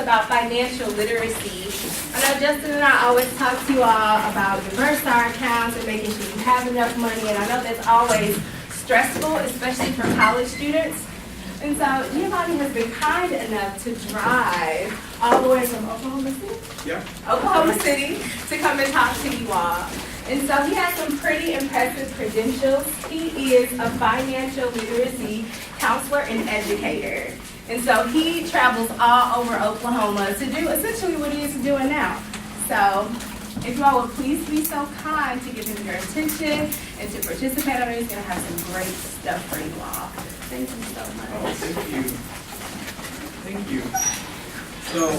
about financial literacy. I know Justin and I always talk to you all about diverse our accounts and making sure you have enough money, and I know that's always stressful, especially for college students. And so Giovanni has been kind enough to drive all the way from Oklahoma City? Yeah. Oklahoma City to come and talk to you all. And so he has some pretty impressive credentials. He is a financial literacy counselor and educator. And so he travels all over Oklahoma to do essentially what he is doing now. So if you all would please be so kind to give him your attention and to participate. I know he's going to have some great stuff for you all. Thank you so much. Oh, thank you. Thank you. So,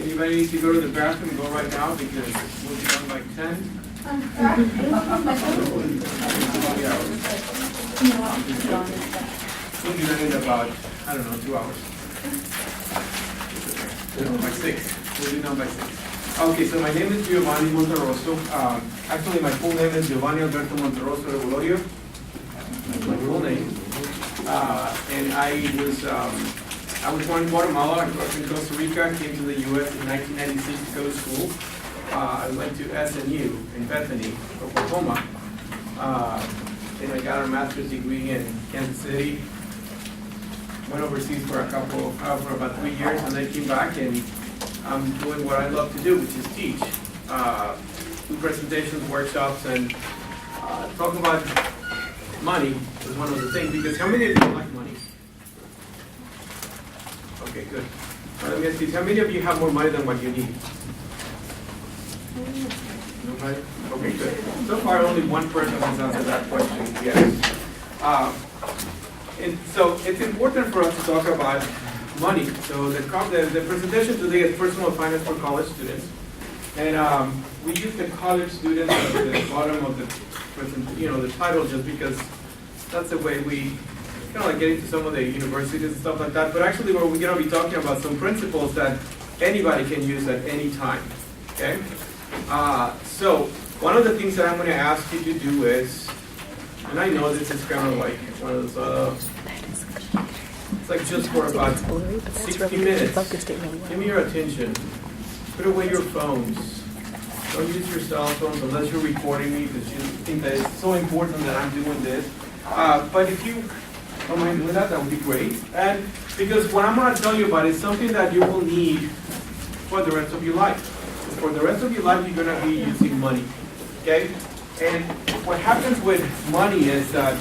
anybody needs to go to the bathroom, go right now because we'll be done by 10. We'll be done in about, I don't know, 2 hours. By 6. We'll be done by 6. Okay, so my name is Giovanni Monterosso. Actually, my full name is Giovanni Alberto Monterosso Revolurio. That's my full name. And I was born in Guatemala. I grew up in Costa Rica. Came to the U.S. in 1996 to go to school. I went to SNU in Bethany, Oklahoma. And I got a master's degree in Kansas City. Went overseas for about 3 years, and then came back, and I'm doing what I love to do, which is teach. Do presentations, workshops, and talk about money is one of the things, because how many of you like money? Okay, good. Let me ask you, how many of you have more money than what you need? Nobody? Okay, good. So far, only one person has answered that question, yes. And so it's important for us to talk about money. So the presentation today is personal finance for college students. And we use the college students at the bottom of the title just because that's the way we kind of like get into some of the universities and stuff like that. But actually, we're going to be talking about some principles that anybody can use at any time. Okay? So one of the things that I'm going to ask you to do is, and I know this is kind of like one of those, it's like just for about 60 minutes. Give me your attention. Put away your phones. Don't use your cell phones unless you're recording me because you think that it's so important that I'm doing this. But if you don't mind doing that, that would be great. And because what I'm going to tell you about is something that you will need for the rest of your life. For the rest of your life, you're going to be using money. Okay? And what happens with money is that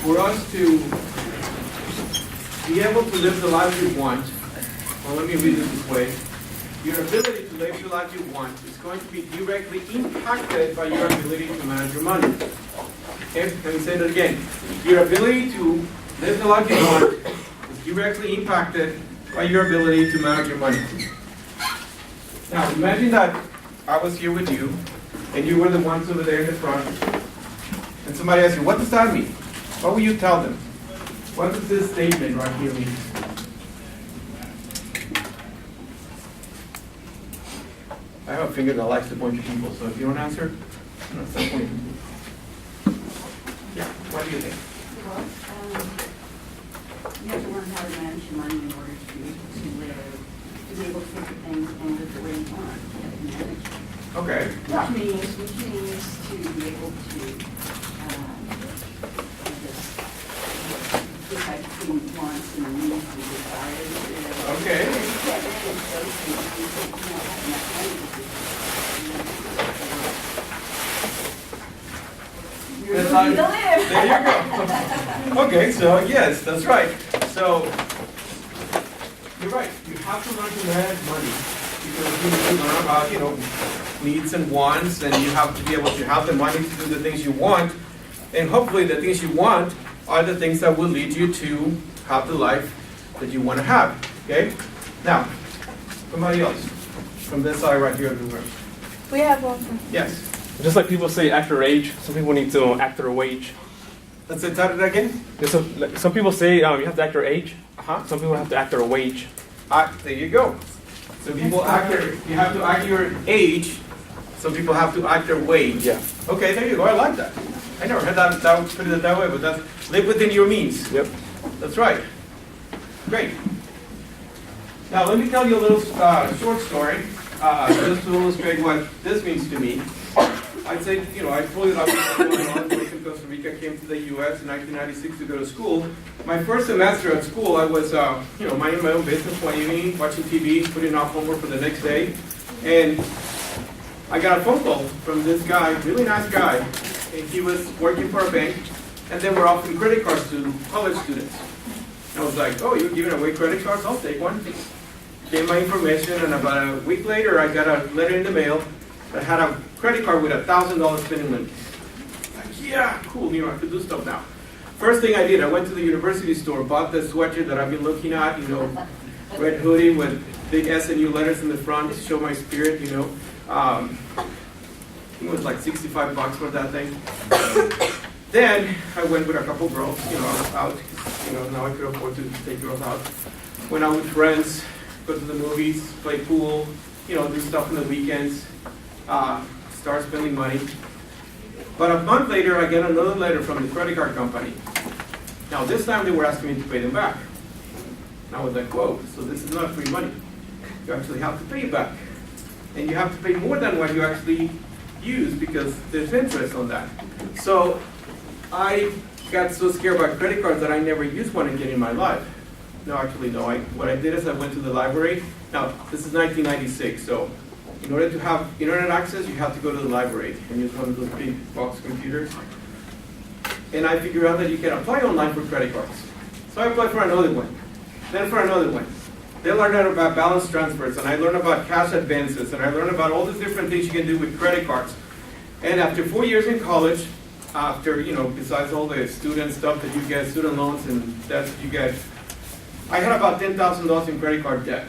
for us to be able to live the life you want, well, let me read it this way. Your ability to live the life you want is going to be directly impacted by your ability to manage your money. Okay, let me say that again. Your ability to live the life you want is directly impacted by your ability to manage your money. Now, imagine that I was here with you, and you were the ones over there in the front, and somebody asked you, what does that mean? What will you tell them? What does this statement right here mean? I have a finger that likes to point to people, so if you don't answer, no, stop pointing. Yeah, what do you think? Well, you have to learn how to manage your money in order to live, to be able to think of things and live the way you want. You have to manage it. Okay. Which means to be able to decide between wants and needs and desires. Okay. You can't manage those things if you don't have enough money to do it. You're looking to live. There you go. Okay, so yes, that's right. So you're right. You have to learn to manage money because you need to learn about, needs and wants, and you have to be able to have the money to do the things you want. And hopefully the things you want are the things that will lead you to have the life that you want to have. Okay? Now, somebody else from this side right here in the room. We have one from. Yes. Just like people say act their age, some people need to act their wage. Let's say that again. Some people say you have to act their age. Uh-huh. Some people have to act their wage. There you go. So people you have to act your age. Some people have to act their wage. Yeah. Okay, there you go. I like that. I never heard that put it that way, but that's live within your means. Yep. That's right. Great. Now, let me tell you a little short story, just to illustrate what this means to me. I'd say, I told you that I was in Costa Rica, came to the U.S. in 1996 to go to school. My first semester at school, I was, minding my own business one evening, watching TV, putting off homework for the next day, and I got a phone call from this guy, really nice guy, and he was working for a bank, and they were offering credit cards to college students. And I was like, oh, you're giving away credit cards? I'll take one. Gave my information, and about a week later, I got a letter in the mail that had a credit card with $1,000 spending limit. Like, yeah, cool, I could do stuff now. First thing I did, I went to the university store, bought the sweatshirt that I've been looking at, red hoodie with big SNU letters in the front to show my spirit, I think it was like $65 for that thing. Then I went with a couple girls, I was out, now I could afford to take girls out. Went out with friends, go to the movies, play pool, do stuff on the weekends, start spending money. But a month later, I get another letter from the credit card company. Now this time they were asking me to pay them back. And I was like, whoa, so this is not free money. You actually have to pay it back. And you have to pay more than what you actually use because there's interest on that. So I got so scared about credit cards that I never used one again in my life. No, actually, no. What I did is I went to the library. Now, this is 1996, so in order to have internet access, you have to go to the library and use one of those big box computers. And I figured out that you can apply online for credit cards. So I applied for another one, then for another one. They learned about balance transfers, and I learned about cash advances, and I learned about all these different things you can do with credit cards. And after 4 years in college, after, besides all the student stuff that you get, student loans and debts that you get, I had about $10,000 in credit card debt.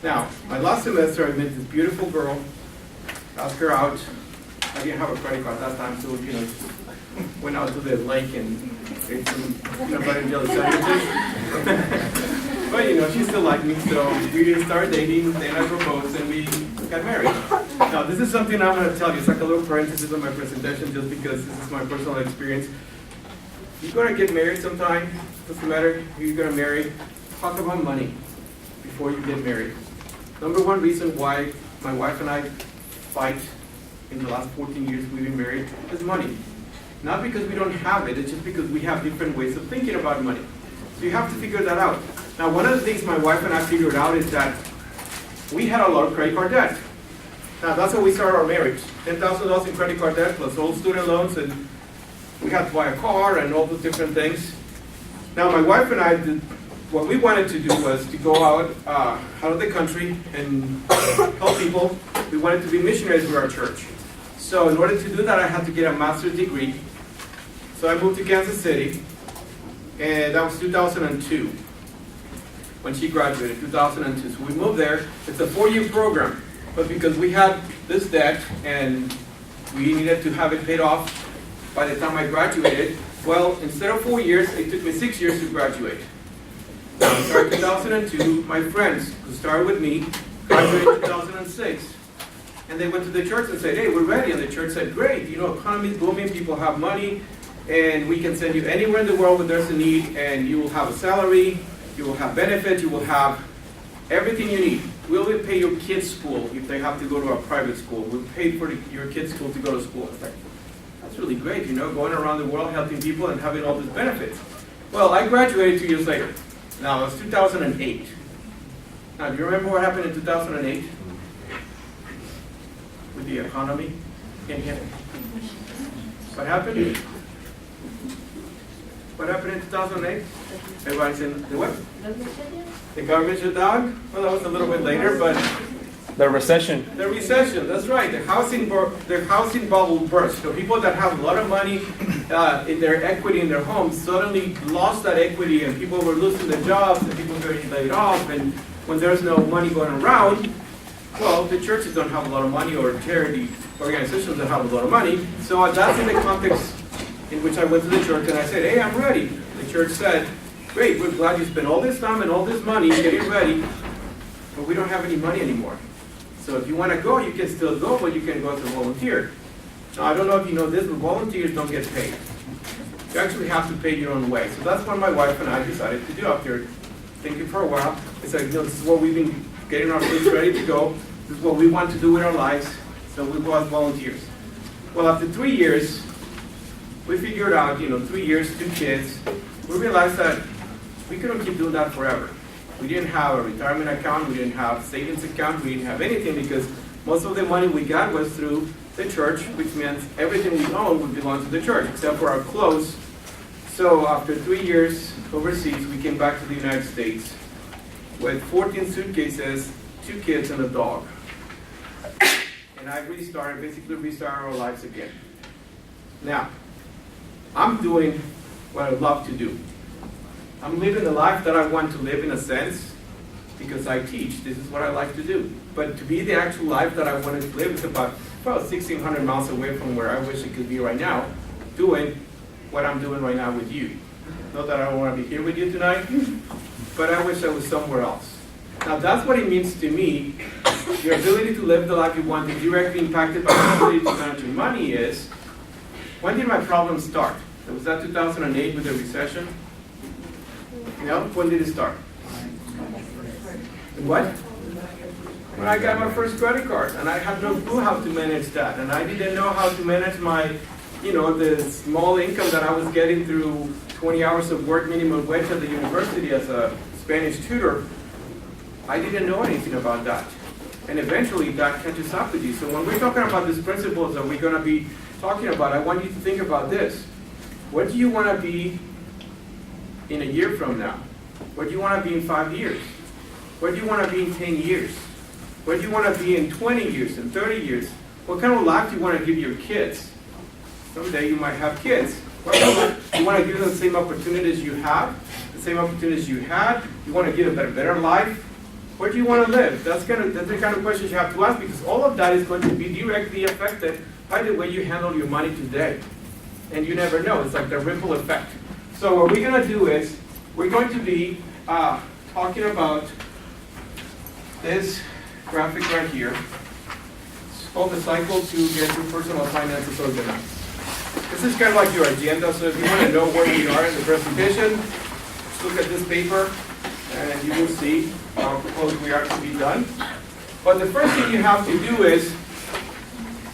Now, my last semester, I met this beautiful girl, asked her out. I didn't have a credit card that time, so, went out to the lake and ate some peanut butter and jelly sandwiches. But, she still liked me, so we didn't start dating, then I proposed, and we got married. Now, this is something I'm going to tell you. It's like a little parenthesis on my presentation, just because this is my personal experience. You're going to get married sometime, doesn't matter who you're going to marry, talk about money before you get married. Number one reason why my wife and I fight in the last 14 years we've been married is money. Not because we don't have it, it's just because we have different ways of thinking about money. So you have to figure that out. Now, one of the things my wife and I figured out is that we had a lot of credit card debt. Now, that's how we started our marriage. $10,000 in credit card debt plus all student loans, and we had to buy a car and all those different things. Now, my wife and I, what we wanted to do was to go out of the country and help people. We wanted to be missionaries with our church. So in order to do that, I had to get a master's degree. So I moved to Kansas City, and that was 2002 when she graduated, 2002. So we moved there. It's a 4-year program, but because we had this debt and we needed to have it paid off by the time I graduated, well, instead of 4 years, it took me 6 years to graduate. Now, I started in 2002. My friends who started with me graduated in 2006. And they went to the church and said, hey, we're ready. And the church said, great, economy's booming, people have money, and we can send you anywhere in the world where there's a need, and you will have a salary, you will have benefits, you will have everything you need. We'll pay your kids' school if they have to go to a private school. We'll pay for your kids' school to go to school. It's like, that's really great, going around the world helping people and having all these benefits. Well, I graduated 2 years later. Now, it was 2008. Now, do you remember what happened in 2008? With the economy in here? What happened? What happened in 2008? Everybody's in the what? The government shut down? Well, that was a little bit later, but The recession. the recession, that's right. The housing bubble burst. So people that have a lot of money in their equity in their homes suddenly lost that equity, and people were losing their jobs, and people were getting laid off. And when there's no money going around, well, the churches don't have a lot of money, or charity organizations don't have a lot of money. So that's in the context in which I went to the church and I said, hey, I'm ready. The church said, great, we're glad you spent all this time and all this money getting ready, but we don't have any money anymore. So if you want to go, you can still go, but you can go as a volunteer. Now, I don't know if you know this, but volunteers don't get paid. You actually have to pay your own way. So that's what my wife and I decided to do after thinking for a while. It's like, this is what we've been getting our kids ready to go. This is what we want to do with our lives. So we go as volunteers. Well, after 3 years, we figured out, 3 years, 2 kids, we realized that we couldn't keep doing that forever. We didn't have a retirement account, we didn't have savings account, we didn't have anything because most of the money we got was through the church, which meant everything we owned would belong to the church, except for our clothes. So after 3 years overseas, we came back to the United States with 14 suitcases, 2 kids, and a dog. And I basically restarted our lives again. Now, I'm doing what I love to do. I'm living the life that I want to live in a sense because I teach. This is what I like to do. But to be the actual life that I wanted to live is about 1,600 miles away from where I wish it could be right now, doing what I'm doing right now with you. Not that I don't want to be here with you tonight, but I wish I was somewhere else. Now that's what it means to me. Your ability to live the life you want is directly impacted by your ability to manage your money is, when did my problem start? Was that 2008 with the recession? No? When did it start? What? When I got my first credit card, and I had no clue how to manage that, and I didn't know how to manage my, the small income that I was getting through 20 hours of work minimum wage at the university as a Spanish tutor. I didn't know anything about that. And eventually that catches up with you. So when we're talking about these principles that we're going to be talking about, I want you to think about this. What do you want to be in a year from now? What do you want to be in 5 years? What do you want to be in 10 years? What do you want to be in 20 years, in 30 years? What kind of life do you want to give your kids? Someday you might have kids. What kind of life? You want to give them the same opportunities you have, the same opportunities you had? You want to give them a better life? Where do you want to live? That's the kind of questions you have to ask because all of that is going to be directly affected by the way you handle your money today. And you never know. It's like the ripple effect. So what we're going to do is we're going to be talking about this graphic right here. It's called the cycle to get your personal finances organized. This is kind of like your agenda. So if you want to know where we are in the presentation, just look at this paper and you will see how close we are to be done. But the first thing you have to do is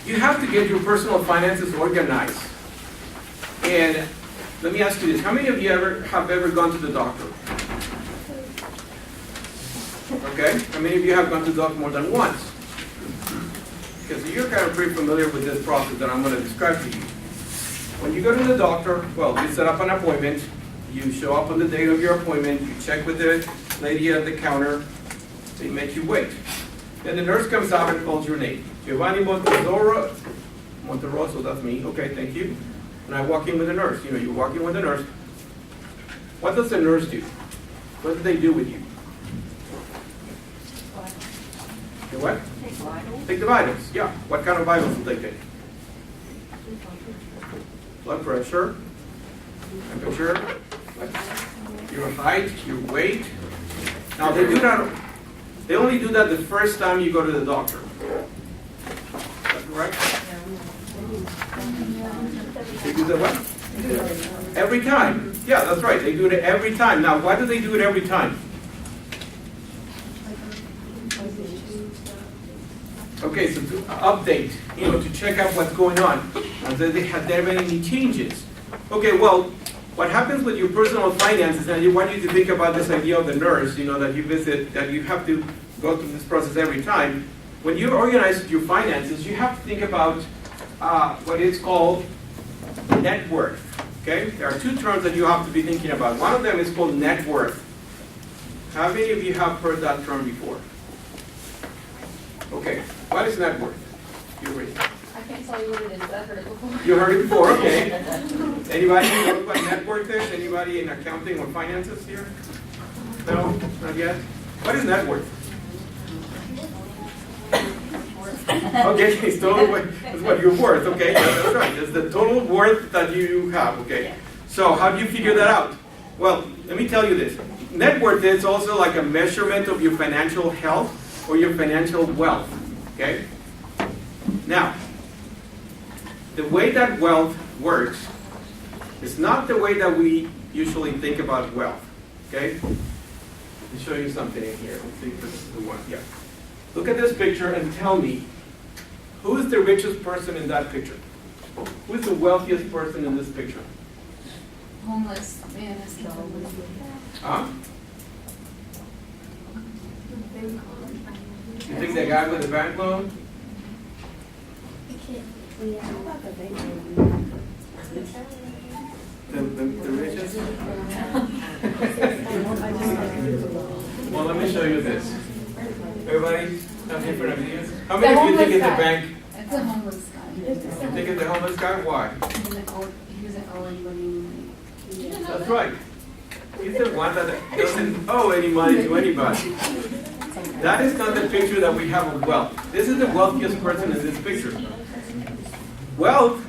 you have to get your personal finances organized. And let me ask you this. How many of you have ever gone to the doctor? Okay. How many of you have gone to the doctor more than once? Because you're kind of pretty familiar with this process that I'm going to describe to you. When you go to the doctor, well, you set up an appointment. You show up on the date of your appointment. You check with the lady at the counter. They make you wait. Then the nurse comes out and calls your name. Giovanni Monterroso, that's me. Okay, thank you. And I walk in with the nurse. You walk in with the nurse. What does the nurse do? What do they do with you? The what? Take vitals. Take the vitals. Yeah. What kind of vitals do they take? Blood pressure, temperature, your height, your weight. Now they do that. They only do that the first time you go to the doctor. Is that correct? They do that what? Every time. Yeah, that's right. They do it every time. Now, why do they do it every time? Okay, so to update, to check out what's going on. And then have there been any changes? Okay, well, what happens with your personal finances, and I want you to think about this idea of the nurse, that you visit, that you have to go through this process every time. When you organize your finances, you have to think about what is called net worth. Okay, there are two terms that you have to be thinking about. One of them is called net worth. How many of you have heard that term before? Okay, what is net worth? You read. I can't tell you what it is, but I've heard it before. You heard it before, okay. Anybody know what net worth is? Anybody in accounting or finances here? No, not yet. What is net worth? Okay, it's that's what you're worth, okay? That's right. It's the total worth that you have, okay? So how do you figure that out? Well, let me tell you this. Net worth is also like a measurement of your financial health or your financial wealth, okay? Now, the way that wealth works is not the way that we usually think about wealth, okay? Let me show you something in here. Let's see if this is the one. Yeah. Look at this picture and tell me, who is the richest person in that picture? Who is the wealthiest person in this picture? Homeless man is the homeless. Huh? You think the guy with the bank loan? The richest? Well, let me show you this. Everybody have different ideas? How many of you think it's the bank? It's a homeless guy. You think it's the homeless guy? Why? He doesn't owe anybody. That's right. He's the one that doesn't owe any money to anybody. That is not the picture that we have of wealth. This is the wealthiest person in this picture. Wealth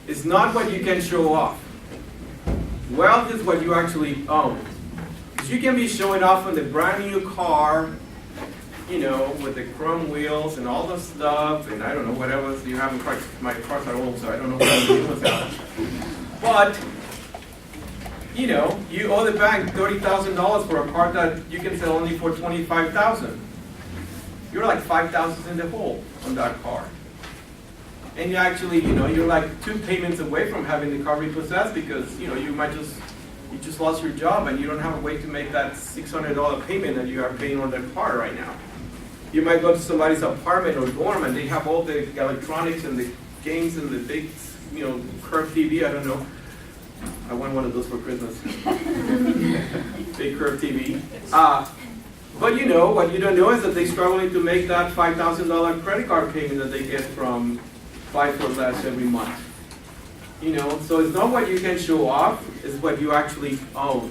is not what you can show off. Wealth is what you actually own. Because you can be showing off on the brand new car, you know, with the chrome wheels and all the stuff, and I don't know what else you have in cars. My cars are old, so I don't know what else have. But, you know, you owe the bank $30,000 for a car that you can sell only for $25,000. You're like $5,000 in the hole on that car. And you actually, you know, you're like 2 payments away from having the car repossessed because, you know, you just lost your job and you don't have a way to make that $600 payment that you are paying on the car right now. You might go to somebody's apartment or dorm and they have all the electronics and the games and the big, you know, curved TV, I don't know. I want one of those for Christmas. Big curved TV. But you know, what you don't know is that they're struggling to make that $5,000 credit card payment that they get from Buy for Less every month. You know, so it's not what you can show off, it's what you actually own.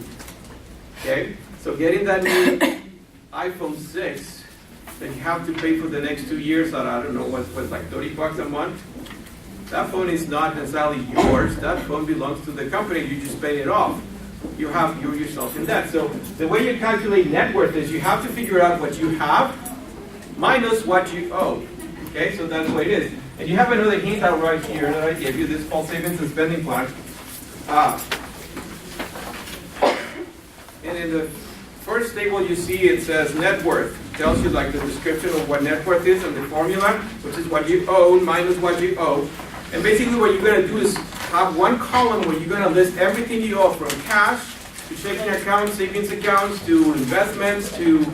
Okay? So getting that new iPhone 6 that you have to pay for the next 2 years at, I don't know, what's like $30 a month? That phone is not necessarily yours. That phone belongs to the company. You just pay it off. You're yourself in debt. So the way you calculate net worth is you have to figure out what you have minus what you owe. Okay, so that's the way it is. And you have another handout right here that I gave you. This is called Savings and Spending Plan. And in the first table you see it says net worth. It tells you like the description of what net worth is and the formula, which is what you own minus what you owe. And basically what you're going to do is have one column where you're going to list everything you owe, from cash to checking accounts, savings accounts, to investments, to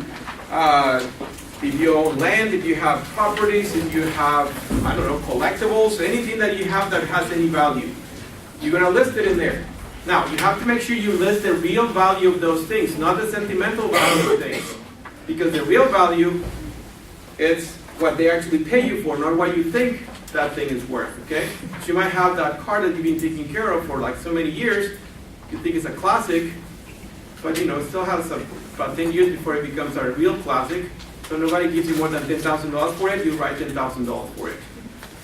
if you own land, if you have properties, if you have, I don't know, collectibles, anything that you have that has any value. You're going to list it in there. Now, you have to make sure you list the real value of those things, not the sentimental value of things. Because the real value is what they actually pay you for, not what you think that thing is worth, okay? So you might have that car that you've been taking care of for like so many years. You think it's a classic, but you know, it still has about 10 years before it becomes a real classic. So nobody gives you more than $10,000 for it, you write $10,000 for it,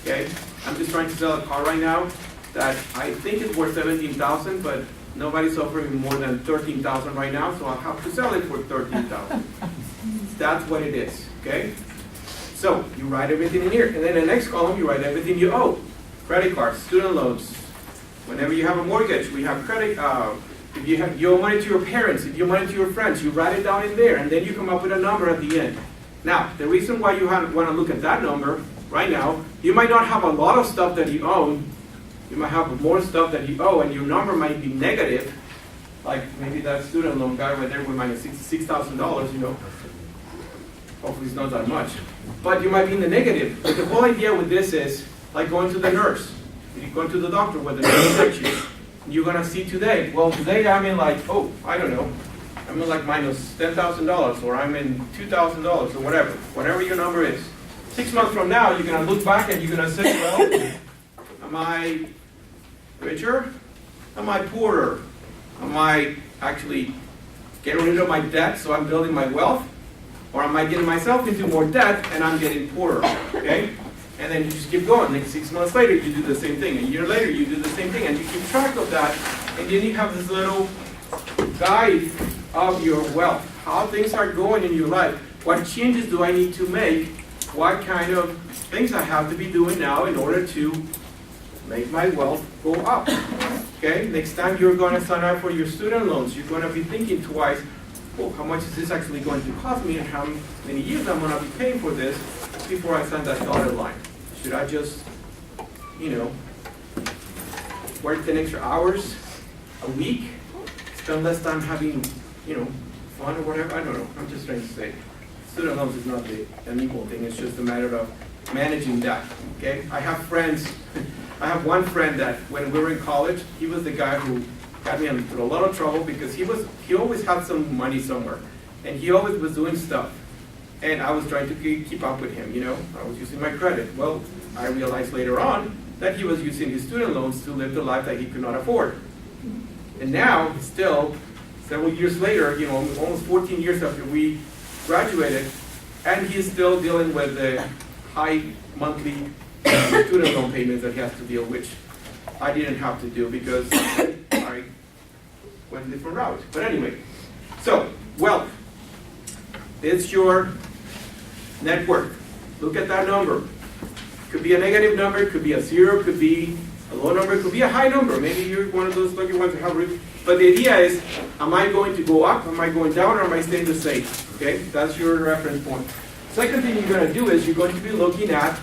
okay? I'm just trying to sell a car right now that I think is worth $17,000, but nobody's offering me more than $13,000 right now, so I'll have to sell it for $13,000. That's what it is, okay? So you write everything in here, and then the next column you write everything you owe. Credit cards, student loans. Whenever you have a mortgage, we have credit. If you owe money to your parents, if you owe money to your friends, you write it down in there, and then you come up with a number at the end. Now, the reason why you want to look at that number right now, you might not have a lot of stuff that you own. You might have more stuff that you owe, and your number might be negative. Like maybe that student loan guy right there with minus $66,000, you know. Hopefully it's not that much. But you might be in the negative. But the whole idea with this is like going to the nurse. You're going to the doctor where the nurse checks you. You're going to see today. Well, today I'm in like, I don't know. I'm in like minus $10,000 or I'm in $2,000 or whatever. Whatever your number is. 6 months from now, you're going to look back and you're going to say, well, am I richer? Am I poorer? Am I actually getting rid of my debt so I'm building my wealth? Or am I getting myself into more debt and I'm getting poorer, okay? And then you just keep going. Like 6 months later, you do the same thing. A year later, you do the same thing. And you keep track of that. And then you have this little guide of your wealth. How things are going in your life. What changes do I need to make? What kind of things I have to be doing now in order to make my wealth go up. Okay? Next time you're going to sign up for your student loans, you're going to be thinking twice, well, how much is this actually going to cost me and how many years I'm gonna be paying for this before I sign that dotted line? Should I just, work 10 extra hours a week, spend less time having, fun or whatever? I don't know. I'm just trying to say, student loans is not an equal thing. It's just a matter of managing that, okay? I have friends, I have one friend that when we were in college, he was the guy who got me into a lot of trouble because he always had some money somewhere. And he always was doing stuff. And I was trying to keep up with him, I was using my credit. Well, I realized later on that he was using his student loans to live the life that he could not afford. And now, still, several years later, almost 14 years after we graduated, and he's still dealing with the high monthly student loan payments that he has to deal with, which I didn't have to do because I went a different route. But anyway, so wealth. It's your net worth. Look at that number. Could be a negative number, could be a zero, could be a low number, could be a high number. Maybe you're one of those lucky ones who have rich. But the idea is, am I going to go up, am I going down, or am I staying the same? Okay, that's your reference point. Second thing you're going to do is you're going to be looking at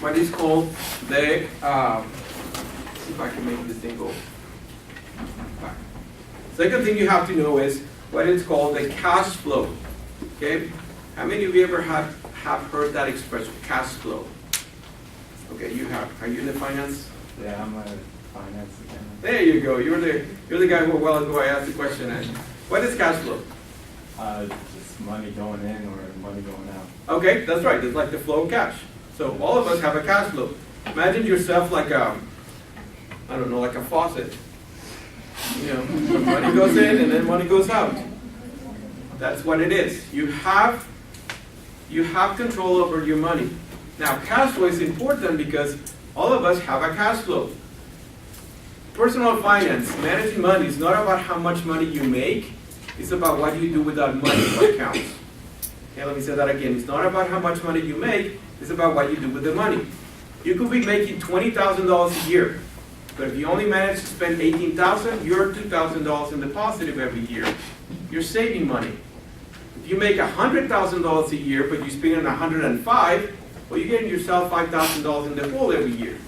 what is called the, let's see if I can make this thing go back. Second thing you have to know is what is called the cash flow. Okay, how many of you ever have heard that expression, cash flow? Okay, you have. Are you in the finance? Yeah, I'm a finance accountant. There you go. You're the guy who a while ago I asked the question. And what is cash flow? Just money going in or money going out. Okay, that's right. It's like the flow of cash. So all of us have a cash flow. Imagine yourself like a, I don't know, like a faucet. Money goes in and then money goes out. That's what it is. You have control over your money. Now, cash flow is important because all of us have a cash flow. Personal finance, managing money, is not about how much money you make. It's about what you do with that money, what counts. Okay, let me say that again. It's not about how much money you make. It's about what you do with the money. You could be making $20,000 a year, but if you only manage to spend $18,000, you're $2,000 in the positive every year. You're saving money. If you make $100,000 a year, but you spend $105,000, well, you're getting yourself $5,000 in the hole every year.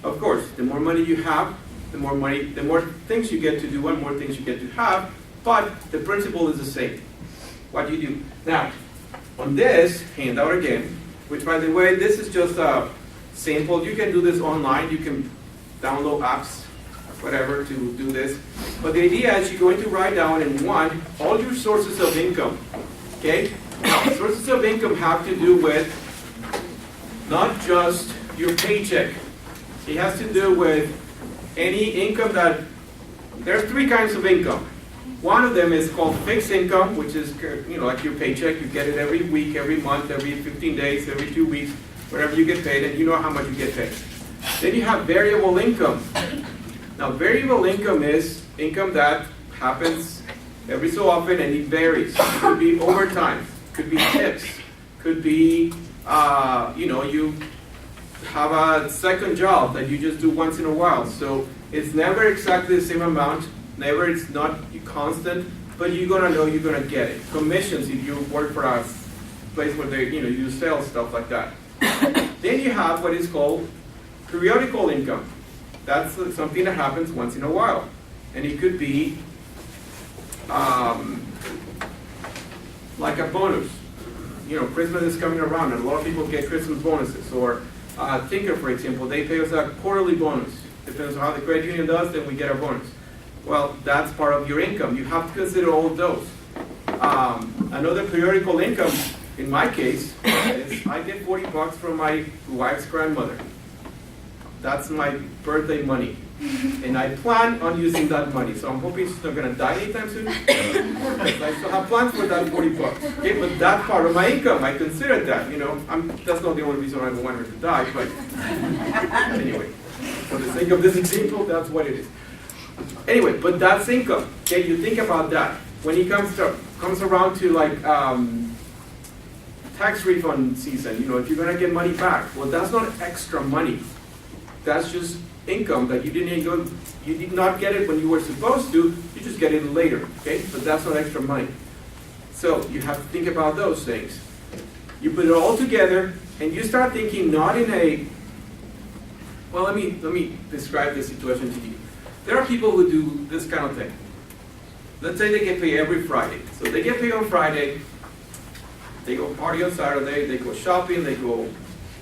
Of course, the more money you have, the more things you get to do and more things you get to have, but the principle is the same. What you do. Now, on this handout again, which by the way, this is just a sample. You can do this online. You can download apps, whatever, to do this. But the idea is you're going to write down in one all your sources of income. Okay? Now, sources of income have to do with not just your paycheck. It has to do with any income that, there's three kinds of income. One of them is called fixed income, which is like your paycheck. You get it every week, every month, every 15 days, every 2 weeks, whenever you get paid, and you know how much you get paid. Then you have variable income. Now, variable income is income that happens every so often and it varies. It could be overtime, could be tips, could be, you have a second job that you just do once in a while. So it's never exactly the same amount, never, it's not constant, but you're gonna know you're gonna get it. Commissions if you work for a place where they, you do sales, stuff like that. Then you have what is called periodical income. That's something that happens once in a while. And it could be like a bonus. Christmas is coming around and a lot of people get Christmas bonuses. Or Tinker, for example, they pay us a quarterly bonus. Depends on how the credit union does, then we get a bonus. Well, that's part of your income. You have to consider all of those. Another periodical income, in my case, is I get $40 from my wife's grandmother. That's my birthday money. And I plan on using that money. So I'm hoping she's not going to die anytime soon. I still have plans for that $40. Okay, but that's part of my income. I consider that. That's not the only reason I don't want her to die. But anyway, for the sake of this example, that's what it is. Anyway, but that's income. Okay, you think about that. When it comes around to like tax refund season, if you're going to get money back, well, that's not extra money. That's just income that you did not get it when you were supposed to, you just get it later, okay? But that's not extra money. So you have to think about those things. You put it all together, and you start thinking not in a, well, let me describe the situation to you. There are people who do this kind of thing. Let's say they get paid every Friday. So they get paid on Friday, they go party on Saturday, they go shopping, they go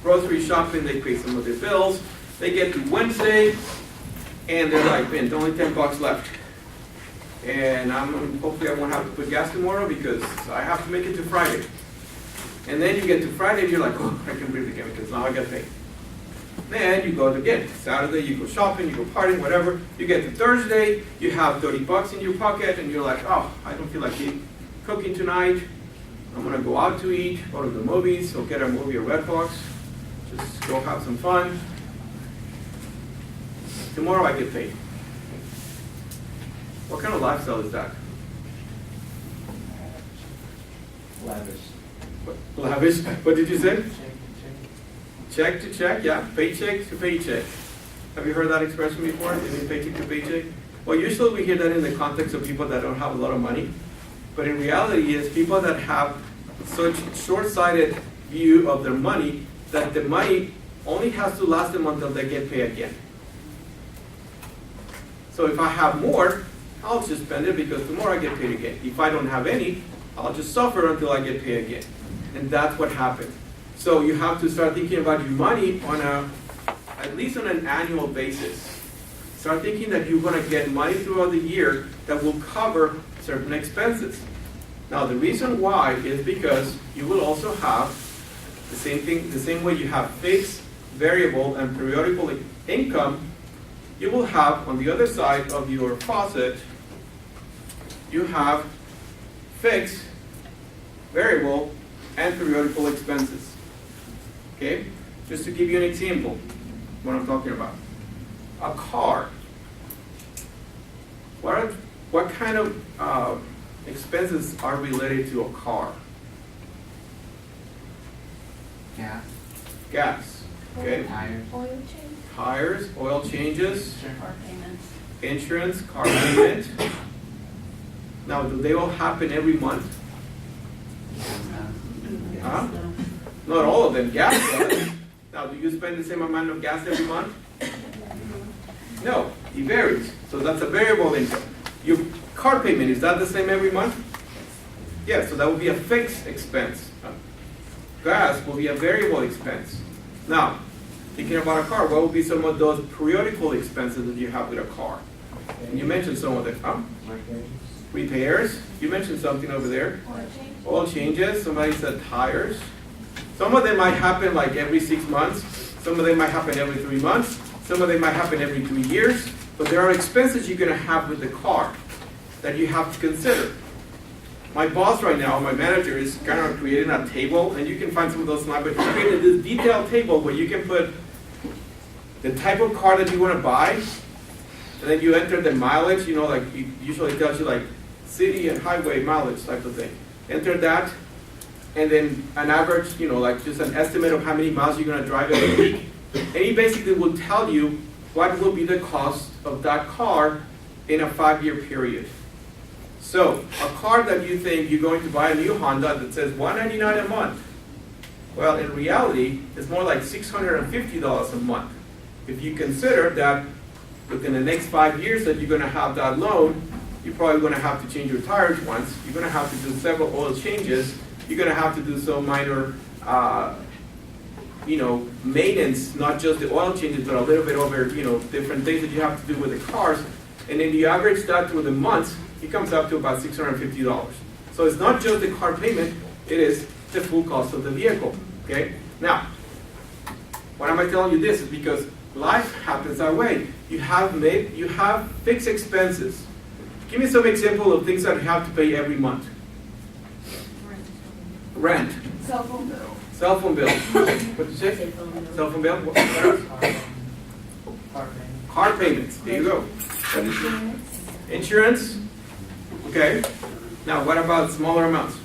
grocery shopping, they pay some of their bills. They get to Wednesday, and they're like, man, there's only $10 left. And hopefully I won't have to put gas tomorrow because I have to make it to Friday. And then you get to Friday and you're like, oh, I can breathe again because now I get paid. Then you go again. Saturday you go shopping, you go partying, whatever. You get to Thursday, you have $30 in your pocket and you're like, oh, I don't feel like cooking tonight. I'm gonna go out to eat, go to the movies, or get a movie at Redbox. Just go have some fun. Tomorrow I get paid. What kind of lifestyle is that? Lavish. Lavish. What did you say? Check to check, yeah. Paycheck to paycheck. Have you heard that expression before? Living paycheck to paycheck? Well, usually we hear that in the context of people that don't have a lot of money. But in reality, it's people that have such short-sighted view of their money that the money only has to last them until they get paid again. So if I have more, I'll just spend it because tomorrow I get paid again. If I don't have any, I'll just suffer until I get paid again. And that's what happened. So you have to start thinking about your money on at least on an annual basis. Start thinking that you're going to get money throughout the year that will cover certain expenses. Now the reason why is because you will also have the same thing, the same way you have fixed, variable, and periodical income, you will have on the other side of your faucet, you have fixed, variable, and periodical expenses. Okay? Just to give you an example, what I'm talking about. A car. What kind of expenses are related to a car? Gas. Gas. Okay. Tires. Oil change. Tires, oil changes, Car payments. insurance, car payment. Now, do they all happen every month? Huh? Not all of them. Gas does. Now, do you spend the same amount of gas every month? No, it varies. So that's a variable income. Your car payment, is that the same every month? Yeah, so that would be a fixed expense. Gas will be a variable expense. Now, thinking about a car, what would be some of those periodical expenses that you have with a car? And you mentioned some of them, huh? Repairs. You mentioned something over there. Oil change. Oil changes. Somebody said tires. Some of them might happen like every 6 months. Some of them might happen every 3 months. Some of them might happen every 3 years. But there are expenses you're going to have with the car that you have to consider. My boss right now, my manager, is kind of creating a table, and you can find some of those slides, but he created this detailed table where you can put the type of car that you want to buy, and then you enter the mileage, you know, like it usually tells you like city and highway mileage type of thing. Enter that, and then an average, you know, like just an estimate of how many miles you're going to drive every week. And he basically will tell you what will be the cost of that car in a 5-year period. So, a car that you think you're going to buy a new Honda that says $199 a month, well, in reality, it's more like $650 a month. If you consider that within the next 5 years that you're going to have that loan, you're probably going to have to change your tires once. You're going to have to do several oil changes. You're going to have to do some minor, maintenance, not just the oil changes, but a little bit over, different things that you have to do with the cars. And then you average that through the months, it comes up to about $650. So it's not just the car payment, it is the full cost of the vehicle, okay? Now, why am I telling you this? Is because life happens that way. You have fixed expenses. Give me some example of things that you have to pay every month. Rent. Cell phone bill. Cell phone bill. What did you say? Cell phone bill. What else? Car payments. There you go. Insurance. Okay. Now, what about smaller amounts?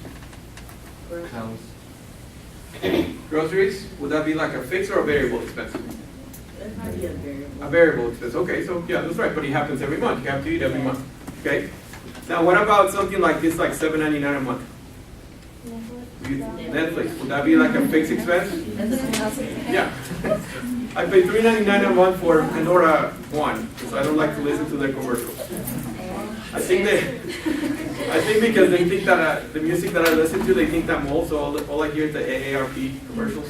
Groceries. Would that be like a fixed or a variable expense? That might be a variable. A variable expense, okay, so yeah, that's right, but it happens every month, you have to eat every month, okay? Now, what about something like this, like $7.99 a month? Netflix, would that be like a fixed expense? Yeah. I pay $3.99 a month for Pandora One, because I don't like to listen to their commercials. I think because they think that the music that I listen to, they think that I'm old, so all I hear is the AARP commercials.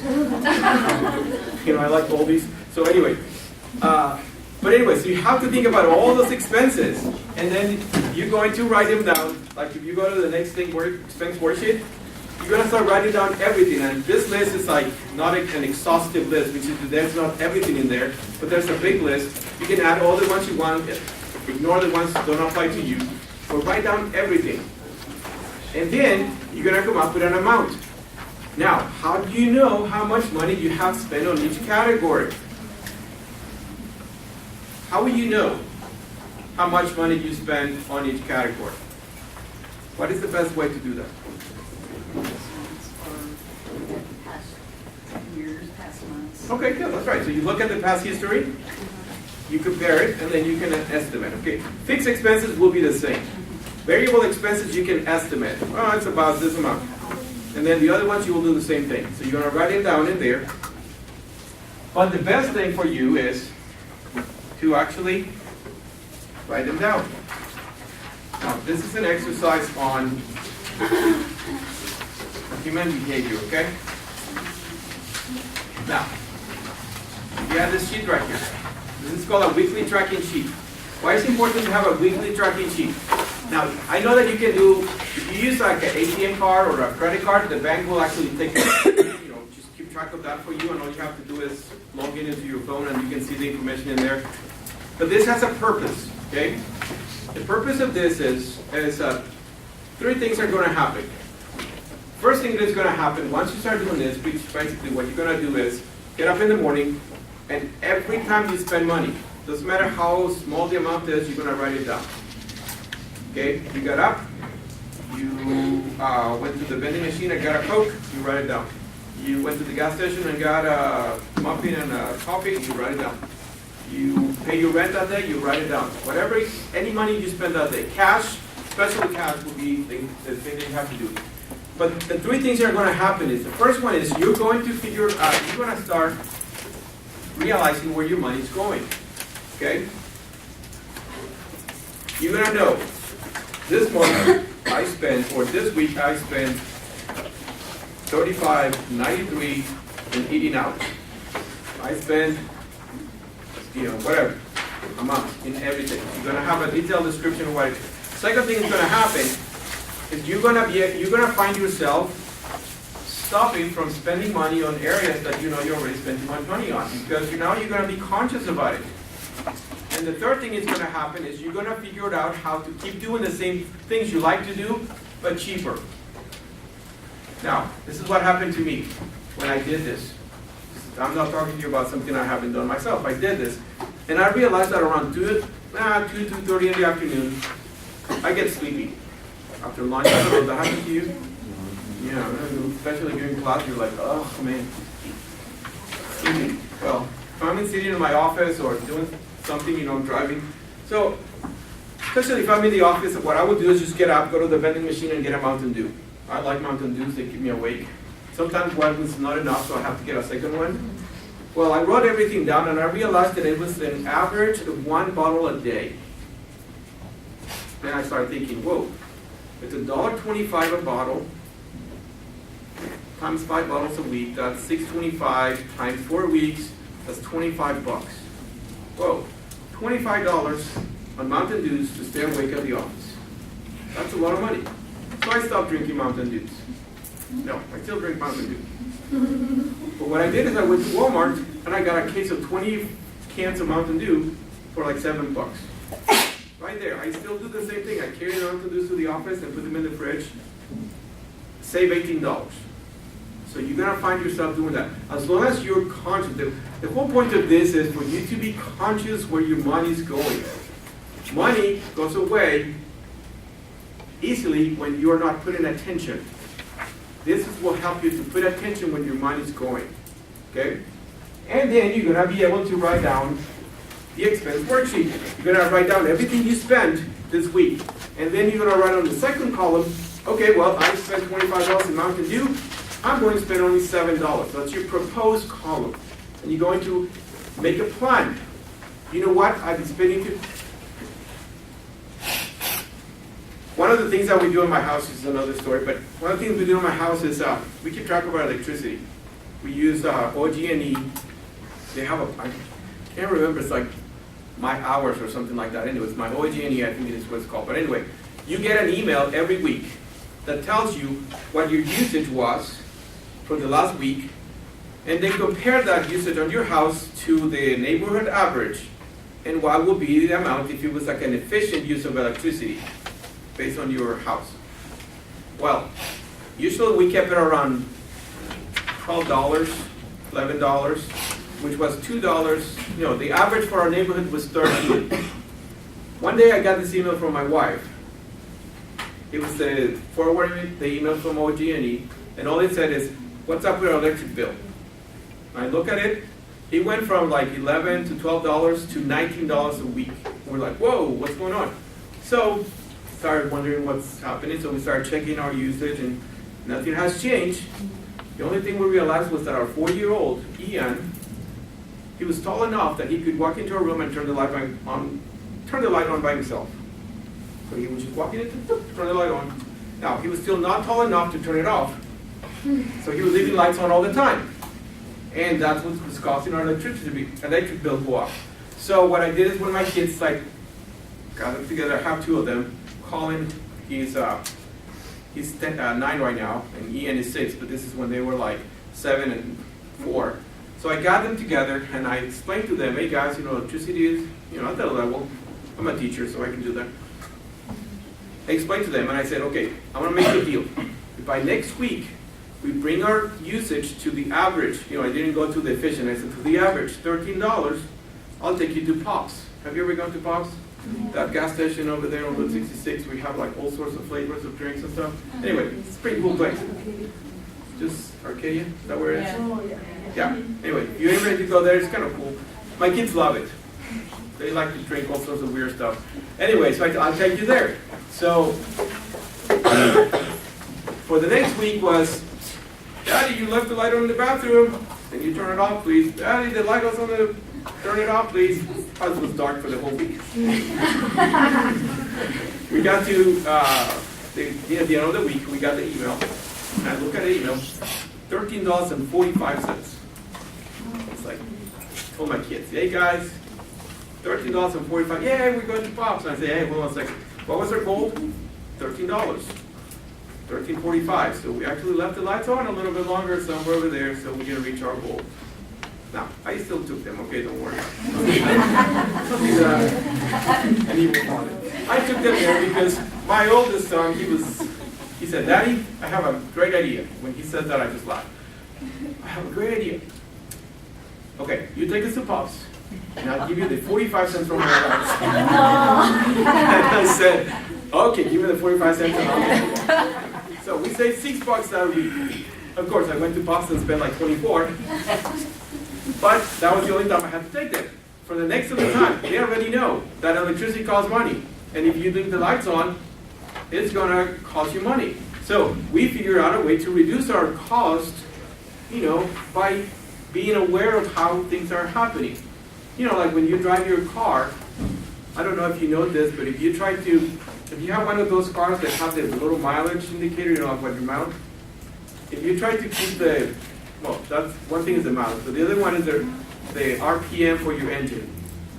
You know, I like oldies. So anyway, so you have to think about all those expenses, and then you're going to write them down. Like if you go to the next thing, expense worksheet, you're going to start writing down everything. And this list is like not an exhaustive list, which is there's not everything in there, but there's a big list. You can add all the ones you want, ignore the ones that don't apply to you. So write down everything. And then you're going to come up with an amount. Now, how do you know how much money you have spent on each category? How will you know how much money you spend on each category? What is the best way to do that? For past years, past months. Okay, yeah, that's right. So you look at the past history, you compare it, and then you can estimate. Okay, fixed expenses will be the same. Variable expenses you can estimate. Oh, it's about this amount. And then the other ones you will do the same thing. So you're going to write it down in there. But the best thing for you is to actually write them down. Now, this is an exercise on human behavior, okay? Now, you have this sheet right here. This is called a weekly tracking sheet. Why is it important to have a weekly tracking sheet? Now, I know that you can do, if you use like an ATM card or a credit card, the bank will actually take, just keep track of that for you, and all you have to do is log in into your phone and you can see the information in there. But this has a purpose, okay? The purpose of this is three things are going to happen. First thing that is going to happen, once you start doing this, basically what you're going to do is get up in the morning, and every time you spend money, doesn't matter how small the amount is, you're going to write it down. Okay, you got up, you went to the vending machine and got a Coke, you write it down. You went to the gas station and got a muffin and a coffee, you write it down. You pay your rent that day, you write it down. Whatever, any money you spend that day, cash, especially cash, will be the thing that you have to do. But the three things that are going to happen is, the first one is you're going to figure out, you're going to start realizing where your money is going. Okay? You're going to know, this month I spent, or this week I spent $35.93 and eating out. I spent, whatever amount in everything. You're going to have a detailed description of what it is. Second thing that's going to happen is you're going to find yourself stopping from spending money on areas that you know you already spent too much money on, because now you're going to be conscious about it. And the third thing that's going to happen is you're going to figure out how to keep doing the same things you like to do, but cheaper. Now, this is what happened to me when I did this. I'm not talking to you about something I haven't done myself. I did this. And I realized that around 2:30 in the afternoon, I get sleepy. After lunch, I don't know if that happens to you. Yeah, especially during class, you're like, oh man. Well, if I'm sitting in my office or doing something, I'm driving. So, especially if I'm in the office, what I would do is just get up, go to the vending machine and get a Mountain Dew. I like Mountain Dews, they keep me awake. Sometimes one is not enough, so I have to get a second one. Well, I wrote everything down and I realized that it was an average of 1 bottle a day. Then I started thinking, whoa, it's $1.25 a bottle, times 5 bottles a week, that's $6.25 times 4 weeks, that's $25. Whoa, $25 on Mountain Dews to stay awake at the office. That's a lot of money. So I stopped drinking Mountain Dews. No, I still drink Mountain Dew. But what I did is I went to Walmart and I got a case of 20 cans of Mountain Dew for like $7. Right there. I still do the same thing. I carry the Mountain Dews to the office and put them in the fridge. Save $18. So you're going to find yourself doing that. As long as you're conscious. The whole point of this is for you to be conscious where your money is going. Money goes away easily when you're not putting attention. This will help you to put attention when your money is going. Okay? And then you're gonna be able to write down the expense worksheet. You're gonna write down everything you spent this week. And then you're gonna write on the second column, okay, well, I spent $25 in Mountain Dew. I'm going to spend only $7. That's your proposed column. And you're going to make a plan. You know what? I've been spending one of the things that we do in my house is another story, but one of the things we do in my house is we keep track of our electricity. We use OG&E. They have I can't remember, it's like My Hours or something like that. Anyways, my OG&E, I think it is what it's called. But anyway, you get an email every week that tells you what your usage was for the last week, and then compare that usage on your house to the neighborhood average, and what will be the amount if it was like an efficient use of electricity based on your house. Well, usually we kept it around $12, $11, which was $2. You know, the average for our neighborhood was $13. One day I got this email from my wife. It was forwarding the email from OG&E, and all it said is, "What's up with our electric bill?" I look at it. It went from like $11 to $12 to $19 a week. We're like, whoa, what's going on? So started wondering what's happening. So we started checking our usage, and nothing has changed. The only thing we realized was that our 4-year-old, Ian, he was tall enough that he could walk into a room and turn the light on by himself. So he would just walk in and turn the light on. Now, he was still not tall enough to turn it off. So he was leaving lights on all the time. And that's what was causing our electric bill go up. So what I did is when my kids got them together, I have 2 of them. Colin, he's 9 right now, and Ian is 6, but this is when they were like 7 and 4. So I got them together and I explained to them, hey guys, electricity is, at that level. I'm a teacher, so I can do that. I explained to them and I said, okay, I'm gonna make a deal. If by next week, we bring our usage to the average, I didn't go to the efficient, I said to the average, $13, I'll take you to Pops. Have you ever gone to Pops? Yeah. That gas station over there on Route 66, we have like all sorts of flavors of drinks and stuff. Anyway, it's a pretty cool place. Just Arcadia, is that where it is? Yeah, anyway, if you're ready to go there, it's kind of cool. My kids love it. They like to drink all sorts of weird stuff. Anyway, so I'll take you there. So, for the next week was, Daddy, you left the light on in the bathroom. Can you turn it off, please? Daddy, the light was on the, turn it off, please. House was dark for the whole week. We got to, at the end of the week, we got the email. And I look at the email, $13.45. It's like, I told my kids, hey guys, $13.45, yay, we're going to Pops. And I say, hey, hold on a second. What was our goal? $13. $13.45. So we actually left the lights on a little bit longer somewhere over there, so we're gonna reach our goal. Now, I still took them, okay, don't worry. And he was on it. I took them there because my oldest son, he said, Daddy, I have a great idea. When he said that, I just laughed. I have a great idea. Okay, you take us to Pops, and I'll give you the 45 cents from my lights. And I said, okay, give me the 45 cents and I'll give you. So we saved $6 that week. Of course, I went to Boston and spent like 24. But that was the only time I had to take them. For the next other time, they already know that electricity costs money. And if you leave the lights on, it's gonna cost you money. So we figured out a way to reduce our cost, by being aware of how things are happening. Like when you drive your car, I don't know if you know this, but if you have one of those cars that have the little mileage indicator, like what your mileage, if you try to keep that's one thing is the mileage, but the other one is the RPM for your engine.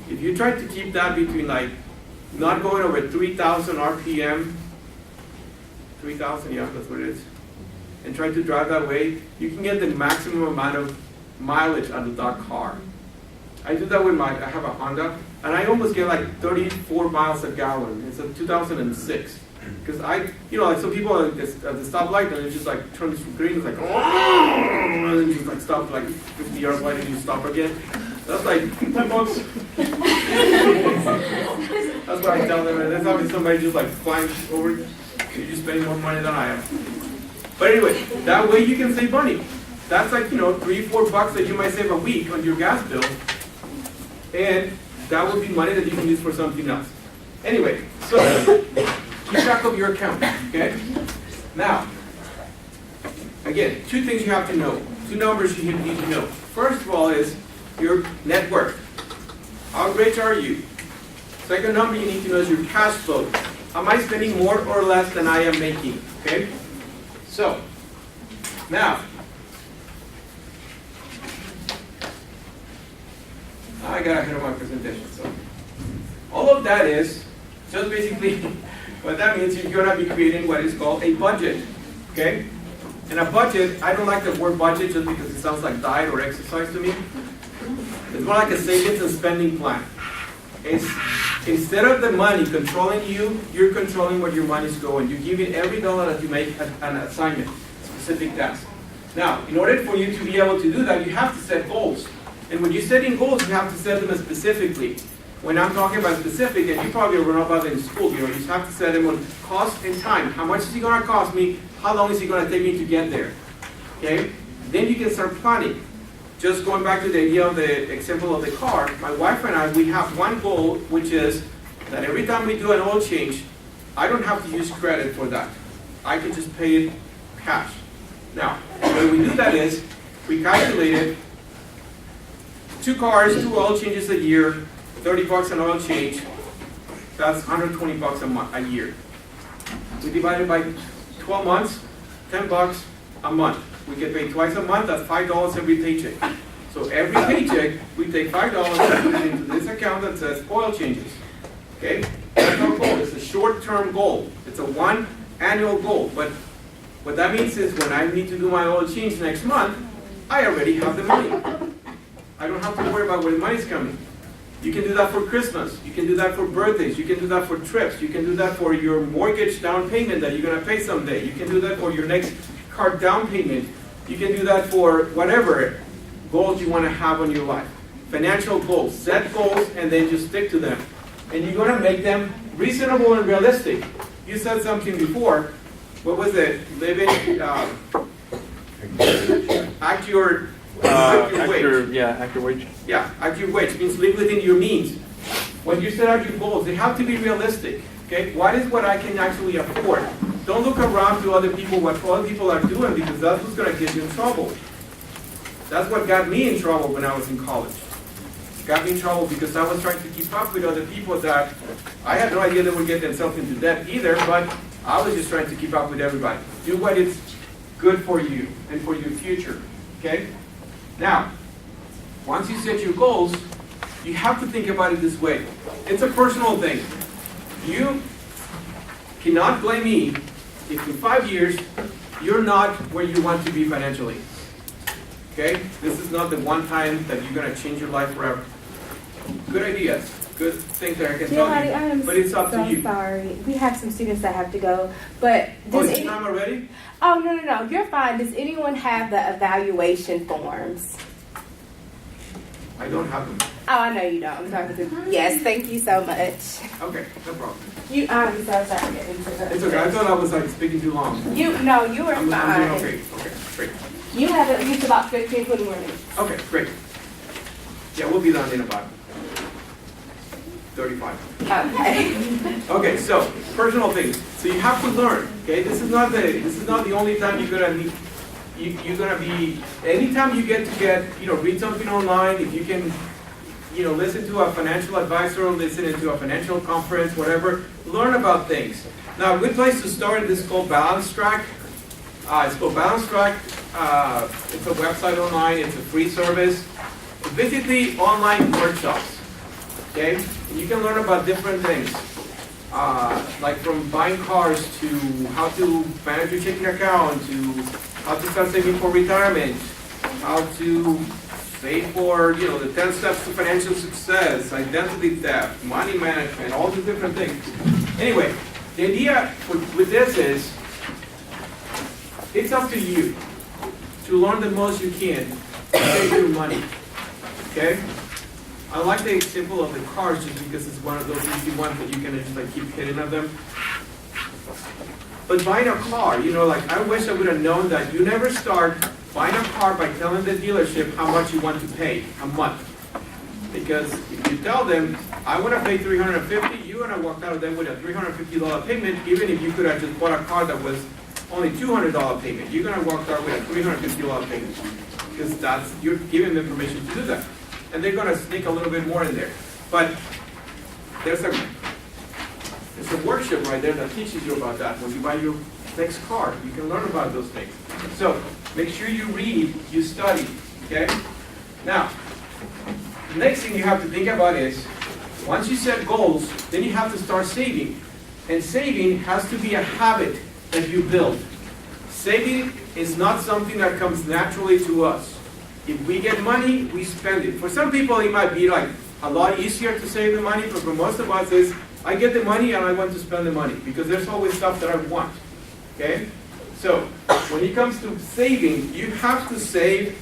If you try to keep that between not going over 3,000 RPM, 3,000, yeah, that's what it is, and try to drive that way, you can get the maximum amount of mileage out of that car. I do that with I have a Honda, and I almost get like 34 miles a gallon. It's a 2006. Because some people at the stoplight, and it just turns green, it's like, and then you just stop 50 yards away and you stop again. That's like, $10. That's what I tell them, and that's how somebody just flying over, you're just spending more money than I am. But anyway, that way you can save money. That's like, $3-4 that you might save a week on your gas bill. And that would be money that you can use for something else. Anyway, so keep track of your account, okay? Now, again, two things you have to know. Two numbers you need to know. First of all is your net worth. How rich are you? Second number you need to know is your cash flow. Am I spending more or less than I am making? Okay? So, now, I got ahead of my presentation. So, all of that is just basically what that means. You're going to be creating what is called a budget. Okay? And a budget, I don't like the word budget just because it sounds like diet or exercise to me. It's more like a savings and spending plan. Instead of the money controlling you, you're controlling where your money's going. You're giving every dollar that you make an assignment, specific task. Now, in order for you to be able to do that, you have to set goals. And when you're setting goals, you have to set them specifically. When I'm talking about specific, and you probably run about it in school, you just have to set them on cost and time. How much is it going to cost me? How long is it going to take me to get there? Okay? Then you can start planning. Just going back to the idea of the example of the car, my wife and I, we have one goal, which is that every time we do an oil change, I don't have to use credit for that. I can just pay it cash. Now, the way we do that is, we calculated 2 cars, 2 oil changes a year, $30 an oil change, that's $120 a year. We divide it by 12 months, $10 a month. We get paid twice a month, that's $5 every paycheck. So every paycheck, we take $5 and put it into this account that says oil changes. Okay? That's our goal. It's a short-term goal. It's a 1 annual goal. But what that means is when I need to do my oil change next month, I already have the money. I don't have to worry about where the money's coming. You can do that for Christmas. You can do that for birthdays. You can do that for trips. You can do that for your mortgage down payment that you're going to pay someday. You can do that for your next car down payment. You can do that for whatever goals you want to have on your life. Financial goals. Set goals and then just stick to them. And you're going to make them reasonable and realistic. You said something before. What was it? Living, act your wage. Act your wage. Yeah, act your wage means live within your means. When you set out your goals, they have to be realistic. Okay, what is what I can actually afford? Don't look around to other people, what other people are doing, because that's what's going to get you in trouble. That's what got me in trouble when I was in college. It got me in trouble because I was trying to keep up with other people that I had no idea they would get themselves into debt either, but I was just trying to keep up with everybody. Do what is good for you and for your future. Okay? Now, once you set your goals, you have to think about it this way. It's a personal thing. You cannot blame me if in 5 years you're not where you want to be financially. Okay? This is not the one time that you're going to change your life forever. Good ideas, good things that I can tell Giovanni, you, I am but it's up to so you. sorry. We have some students that have to go, but Oh, does it's any- time already? Oh, no, you're fine. Does anyone have the evaluation forms? I don't have them. Oh, I know you don't. I'm talking to. Yes, thank you so much. Okay, no problem. I'm so sorry to get into that. It's okay. I thought I was like speaking too long. You were I'm fine. doing okay. Okay, great. You have at least about 15, 20 minutes. Okay, great. Yeah, we'll be done in about 35. Okay. Okay, so personal things. So you have to learn. Okay, this is not the only time you're gonna need. You're gonna be anytime you get read something online. If you can, listen to a financial advisor, listen to a financial conference, whatever. Learn about things. Now, a good place to start is called Balance Track. It's called Balance Track. It's a website online. It's a free service. It's basically online workshops. Okay, and you can learn about different things, like from buying cars to how to manage your checking account, to how to start saving for retirement, how to save for the 10 steps to financial success, identity theft, money management, all the different things. Anyway, the idea with this is it's up to you to learn the most you can to save your money. Okay. I like the example of the cars just because it's one of those easy ones that you can just keep hitting at them. But buying a car, I wish I would have known that you never start Find a car by telling the dealership how much you want to pay a month. Because if you tell them, I want to pay $350, you're going to walk out of them with a $350 payment, even if you could have just bought a car that was only $200 payment. You're going to walk out with a $350 payment. Because you're giving them permission to do that. And they're going to sneak a little bit more in there. But there's a workshop right there that teaches you about that. When you buy your next car, you can learn about those things. So make sure you read, you study, okay? Now, the next thing you have to think about is, once you set goals, then you have to start saving. And saving has to be a habit that you build. Saving is not something that comes naturally to us. If we get money, we spend it. For some people, it might be like a lot easier to save the money, but for most of us, it's, I get the money and I want to spend the money, because there's always stuff that I want, okay? So, when it comes to saving, you have to save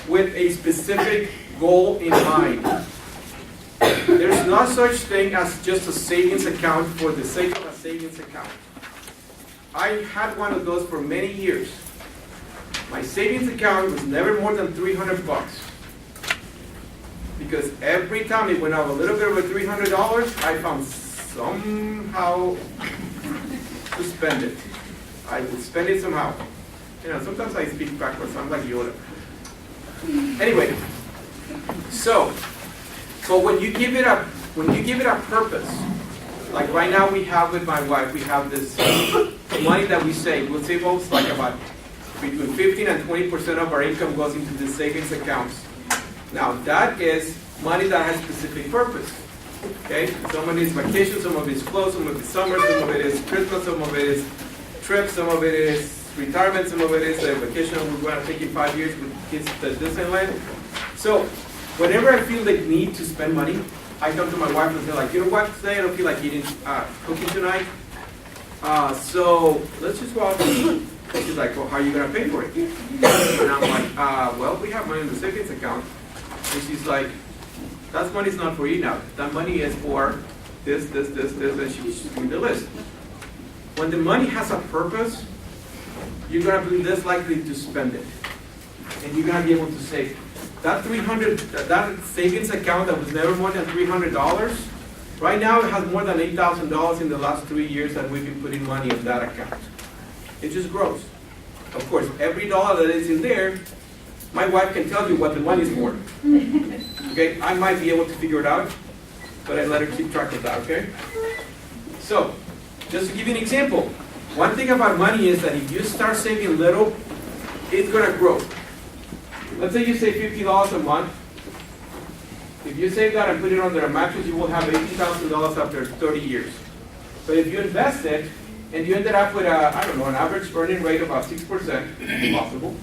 with a specific goal in mind. There's no such thing as just a savings account for the sake of a savings account. I had one of those for many years. My savings account was never more than $300. Because every time it went out a little bit over $300, I found somehow to spend it. I would spend it somehow. You know, sometimes I speak backwards, I'm like Yoda. Anyway, so when you give it a purpose, like right now we have with my wife, we have this money that we save. We'll save almost like about between 15 and 20% of our income goes into the savings accounts. Now that is money that has specific purpose. Okay? Some of it is vacation, some of it is clothes, some of it is summer, some of it is Christmas, some of it is trips, some of it is retirement, some of it is a vacation we're going to take in 5 years with kids to Disneyland. So whenever I feel the need to spend money, I come to my wife and say like, you know what, today I don't feel like eating cooking tonight. So let's just go out and eat. She's like, well, how are you going to pay for it? And I'm like, well, we have money in the savings account. And she's like, that money's not for you now. That money is for this, and she's giving me the list. When the money has a purpose, you're going to be less likely to spend it. And you're going to be able to save. That that savings account that was never more than $300, right now it has more than $8,000 in the last 3 years that we've been putting money in that account. It just grows. Of course, every dollar that is in there, my wife can tell you what the money is for. Okay, I might be able to figure it out, but I let her keep track of that, okay? So, just to give you an example, one thing about money is that if you start saving little, it's going to grow. Let's say you save $50 a month. If you save that and put it under a mattress, you will have $18,000 after 30 years. But if you invest it, and you ended up with I don't know, an average earning rate of about 6%, possible,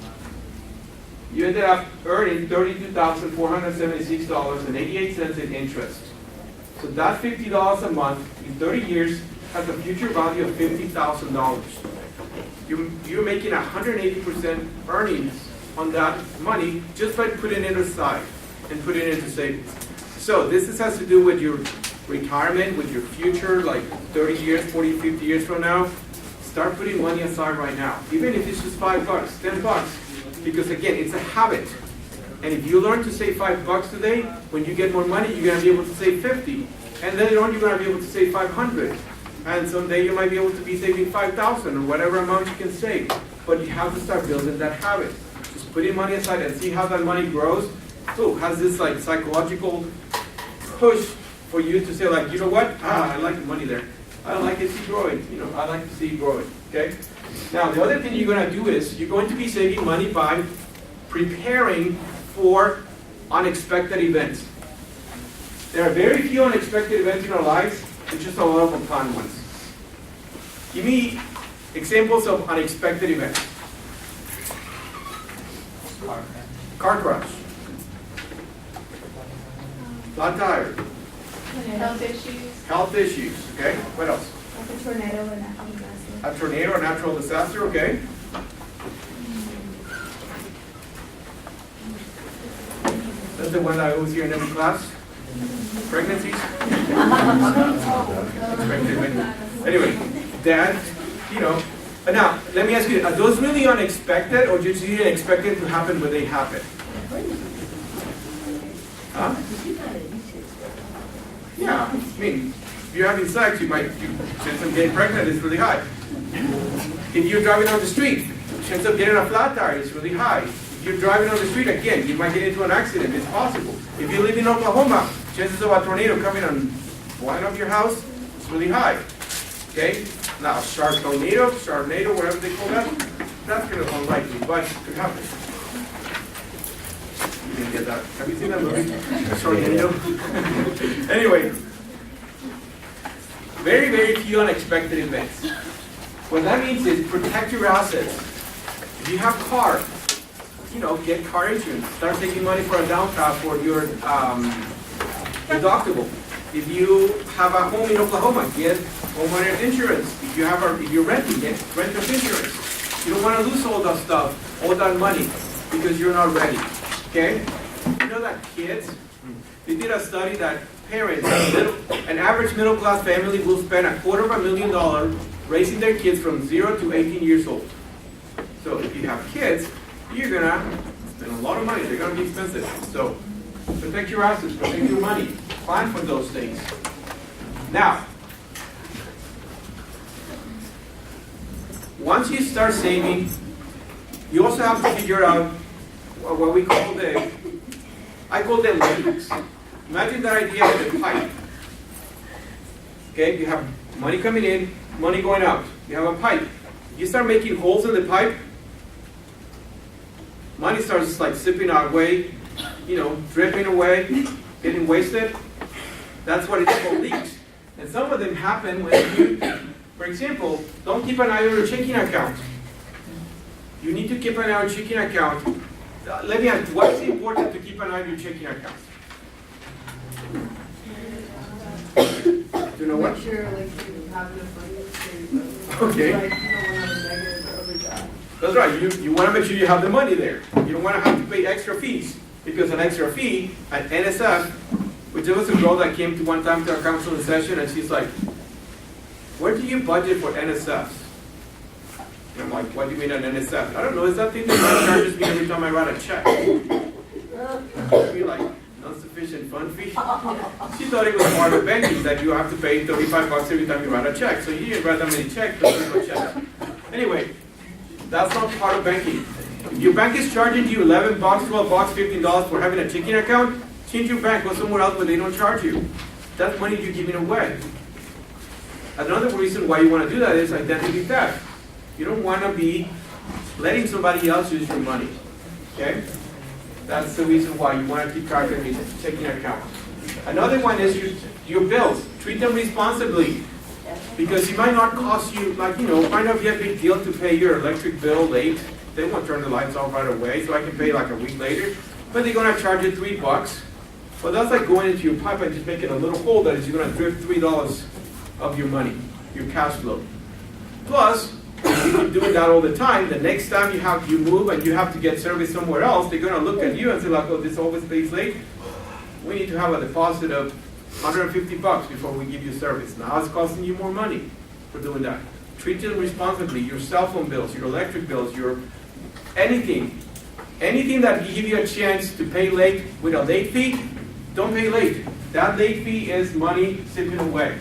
you ended up earning $32,476.88 in interest. So that $50 a month in 30 years has a future value of $50,000. You're making 180% earnings on that money just by putting it aside and putting it into savings. So this has to do with your retirement, with your future, like 30 years, 40, 50 years from now. Start putting money aside right now, even if it's just $5, $10. Because again, it's a habit. And if you learn to save $5 today, when you get more money, you're going to be able to save 50. And later on, you're going to be able to save 500. And someday you might be able to be saving 5,000 or whatever amount you can save. But you have to start building that habit. Just putting money aside and see how that money grows. So has this like psychological push for you to say like, you know what? I like the money there. I don't like it, see growing. You know, I like to see it growing. Okay? Now, the other thing you're going to do is you're going to be saving money by preparing for unexpected events. There are very few unexpected events in our lives, but just a lot of unplanned ones. Give me examples of unexpected events. Car crash. Flat tire. Health issues. Health issues. Okay. What else? Like a tornado or natural disaster. A tornado or natural disaster. Okay. That's the one that I always hear in every class. Pregnancies. Pregnant women. Anyway, dad, you know, Now, let me ask you, are those really unexpected, or just you didn't expect it to happen when they happen? Huh? Yeah, I mean, if you're having sex, chance of getting pregnant is really high. If you're driving on the street, chance of getting a flat tire is really high. If you're driving on the street, again, you might get into an accident, it's possible. If you live in Oklahoma, chances of a tornado coming and blowing up your house is really high. Okay? Now, sharknado, whatever they call that, that's kind of unlikely, but it could happen. You didn't get that. Have you seen that movie? Sharknado? Anyway, very, very few unexpected events. What that means is protect your assets. If you have car, get car insurance. Start taking money for a for your deductible. If you have a home in Oklahoma, get homeowner's insurance. If you're renting, get renter's insurance. You don't want to lose all that stuff, all that money, because you're not ready. Okay? You know that kids, they did a study that parents, an average middle class family will spend $250,000 raising their kids from 0 to 18 years old. So if you have kids, you're gonna spend a lot of money. They're gonna be expensive. So protect your assets, protect your money. Plan for those things. Now, once you start saving, you also have to figure out what we call I call them leaks. Imagine that idea of the pipe. Okay, you have money coming in, money going out. You have a pipe. You start making holes in the pipe, money starts like sipping away, dripping away, getting wasted. That's what it's called, leaks. And some of them happen when you, for example, don't keep an eye on your checking account. You need to keep an eye on your checking account. Let me ask, why is it important to keep an eye on your checking account? Do you know what? Make sure you have enough money to Okay. you don't want to have a negative overdraft. That's right. You want to make sure you have the money there. You don't want to have to pay extra fees, because an extra fee at NSF, which there was a girl that came to one time to our counseling session, and she's like, "Where do you budget for NSF?" And I'm like, "What do you mean an NSF?" "I don't know. Is that thing that charges me every time I write a check?" I'd be like, "Non-sufficient fund fee." She thought it was part of banking, that you have to pay $35 every time you write a check. So you didn't write that many checks, don't do no checks. Anyway, that's not part of banking. If your bank is charging you $11, $12, $15 for having a checking account, change your bank, go somewhere else where they don't charge you. That's money you're giving away. Another reason why you want to do that is identity theft. You don't want to be letting somebody else use your money. Okay? That's the reason why you want to keep track of your checking account. Another one is your bills. Treat them responsibly. Because it might not cost you, find out if you have a big deal to pay your electric bill late. They won't turn the lights off right away, so I can pay like a week later. But they're going to charge you $3. Well, that's like going into your pipe and just making a little hole that is going to drip $3 of your money, your cash flow. Plus, if you keep doing that all the time, the next time you move and you have to get service somewhere else, they're going to look at you and say like, "Oh, this always pays late. We need to have a deposit of $150 before we give you service." Now it's costing you more money for doing that. Treat them responsibly. Your cell phone bills, your electric bills, your anything that give you a chance to pay late with a late fee, don't pay late. That late fee is money slipping away.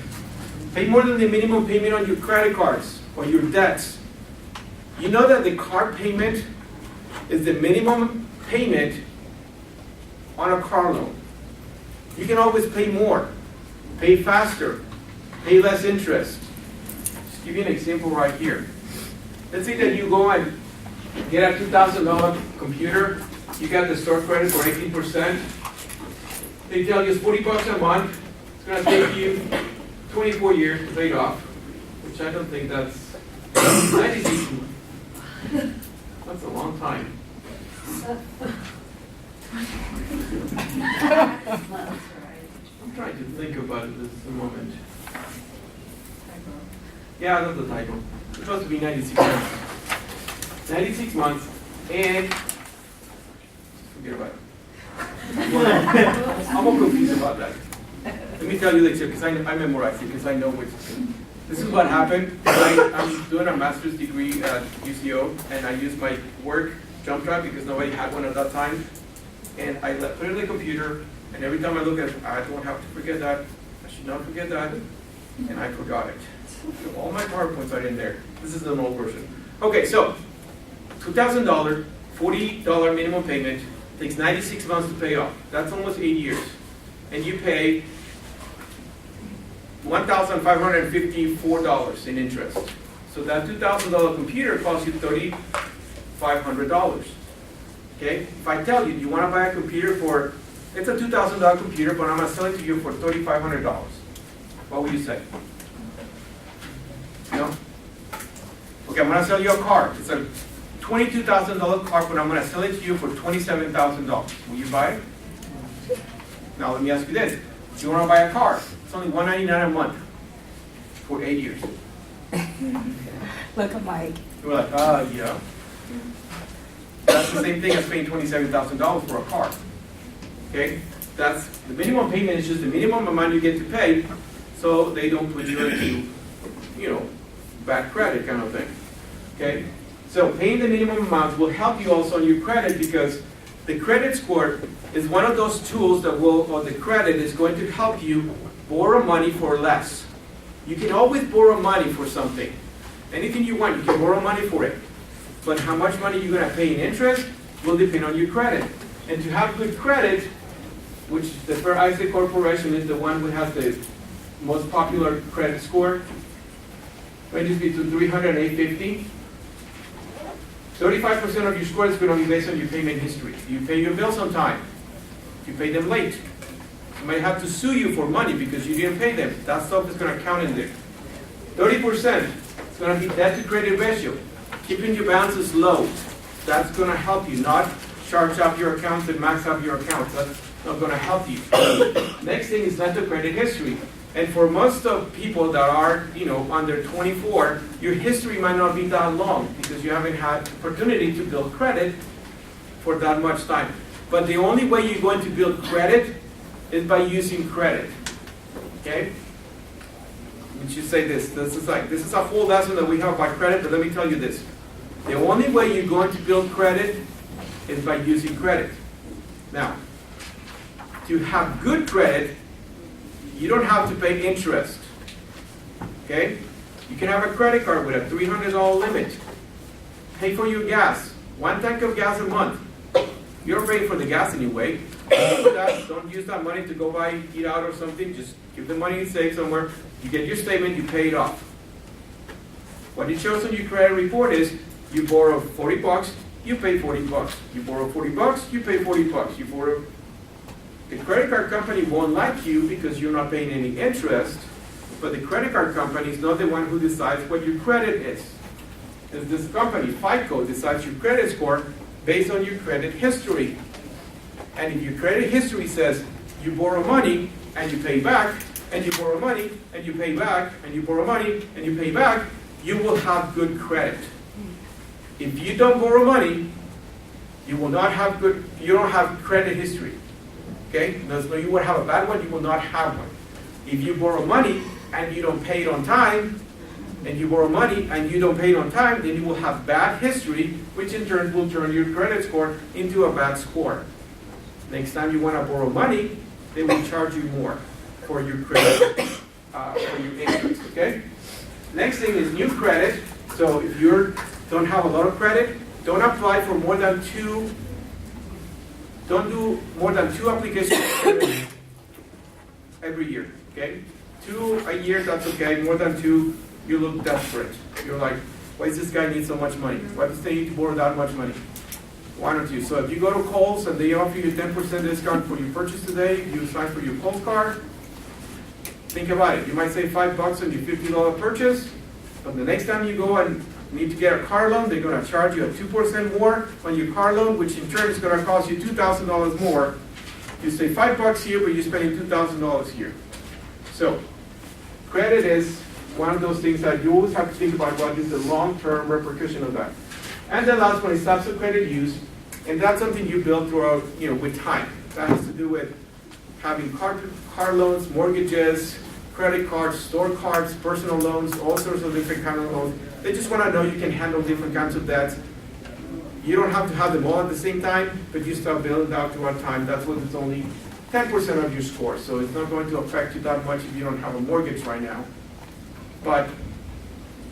Pay more than the minimum payment on your credit cards or your debts. You know that the car payment is the minimum payment on a car loan. You can always pay more, pay faster, pay less interest. Just give you an example right here. Let's say that you go and get a $2,000 computer, you got the store credit for 18%. They tell you it's $40 a month. It's going to take you 24 years to pay it off, which I don't think that's 96. That's a long time. I'm trying to think about it at the moment. Yeah, that's a typo. It's supposed to be 96 months. 96 months, and forget about it. I'm more confused about that. Let me tell you later, because I memorized it, because I know which thing. This is what happened. I'm doing a master's degree at UCO, and I used my work jump drive because nobody had one at that time. And I put it in the computer, and every time I look at it, I don't have to forget that. I should not forget that. And I forgot it. So all my PowerPoints are in there. This is an old version. Okay, so $2,000, $40 minimum payment, takes 96 months to pay off. That's almost 8 years. And you pay $1,554 in interest. So that $2,000 computer costs you $3,500. Okay? If I tell you, you want to buy a computer for, it's a $2,000 computer, but I'm going to sell it to you for $3,500. What would you say? No? Okay, I'm going to sell you a car. It's a $22,000 car, but I'm going to sell it to you for $27,000. Will you buy it? Now let me ask you this. Do you want to buy a car? It's only $199 a month for 8 years. Look at Mike. You're like, yeah. That's the same thing as paying $27,000 for a car. Okay? That's the minimum payment is just the minimum amount you get to pay, so they don't put you into, bad credit kind of thing. Okay? So paying the minimum amount will help you also on your credit because the credit score is one of those tools that or the credit is going to help you borrow money for less. You can always borrow money for something. Anything you want, you can borrow money for it. But how much money you're going to pay in interest will depend on your credit. And to have good credit, which the Fair Isaac Corporation is the one who has the most popular credit score, ranges between 300 and 850. 35% of your score is going to be based on your payment history. You pay your bills on time. You pay them late. You might have to sue you for money because you didn't pay them. That stuff is going to count in there. 30% is going to be debt to credit ratio. Keeping your balances low. That's going to help you, not charge up your accounts and max up your accounts. That's not going to help you. Next thing is net to credit history. And for most of people that are, under 24, your history might not be that long because you haven't had opportunity to build credit for that much time. But the only way you're going to build credit is by using credit. Okay? We should say this. This is a whole lesson that we have by credit, but let me tell you this. The only way you're going to build credit is by using credit. Now, to have good credit, you don't have to pay interest. Okay? You can have a credit card with a $300 limit. Pay for your gas. 1 tank of gas a month. You're paying for the gas anyway. Don't use that money to go buy, eat out or something. Just keep the money safe somewhere. You get your statement, you pay it off. What it shows on your credit report is you borrow $40, you pay $40. You borrow $40, you pay $40. You borrow. The credit card company won't like you because you're not paying any interest, but the credit card company is not the one who decides what your credit is. It's this company, FICO, decides your credit score based on your credit history. And if your credit history says you borrow money and you pay back, and you borrow money and you pay back, and you borrow money and you pay back, you will have good credit. If you don't borrow money, you don't have credit history. Okay? No, you will have a bad one, you will not have one. If you borrow money and you don't pay it on time, and you borrow money and you don't pay it on time, then you will have bad history, which in turn will turn your credit score into a bad score. Next time you want to borrow money, they will charge you more for your credit, for your interest, okay? Next thing is new credit. So if you don't have a lot of credit, don't apply for more than don't do more than 2 applications every year, okay? 2 a year, that's okay. More than 2, you look desperate. You're like, why does this guy need so much money? Why does they need to borrow that much money? Why don't you? So if you go to Kohl's and they offer you 10% discount for your purchase today, you sign for your Kohl's card, think about it. You might save $5 on your $50 purchase, but the next time you go and need to get a car loan, they're going to charge you a 2% more on your car loan, which in turn is going to cost you $2,000 more. You save $5 here, but you're spending $2,000 here. So credit is one of those things that you always have to think about what is the long-term repercussion of that. And the last one is substitute credit use, and that's something you build throughout, with time. That has to do with having car loans, mortgages, credit cards, store cards, personal loans, all sorts of different kind of loans. They just want to know you can handle different kinds of debts. You don't have to have them all at the same time, but you start building out throughout time. That's what it's only 10% of your score, so it's not going to affect you that much if you don't have a mortgage right now. But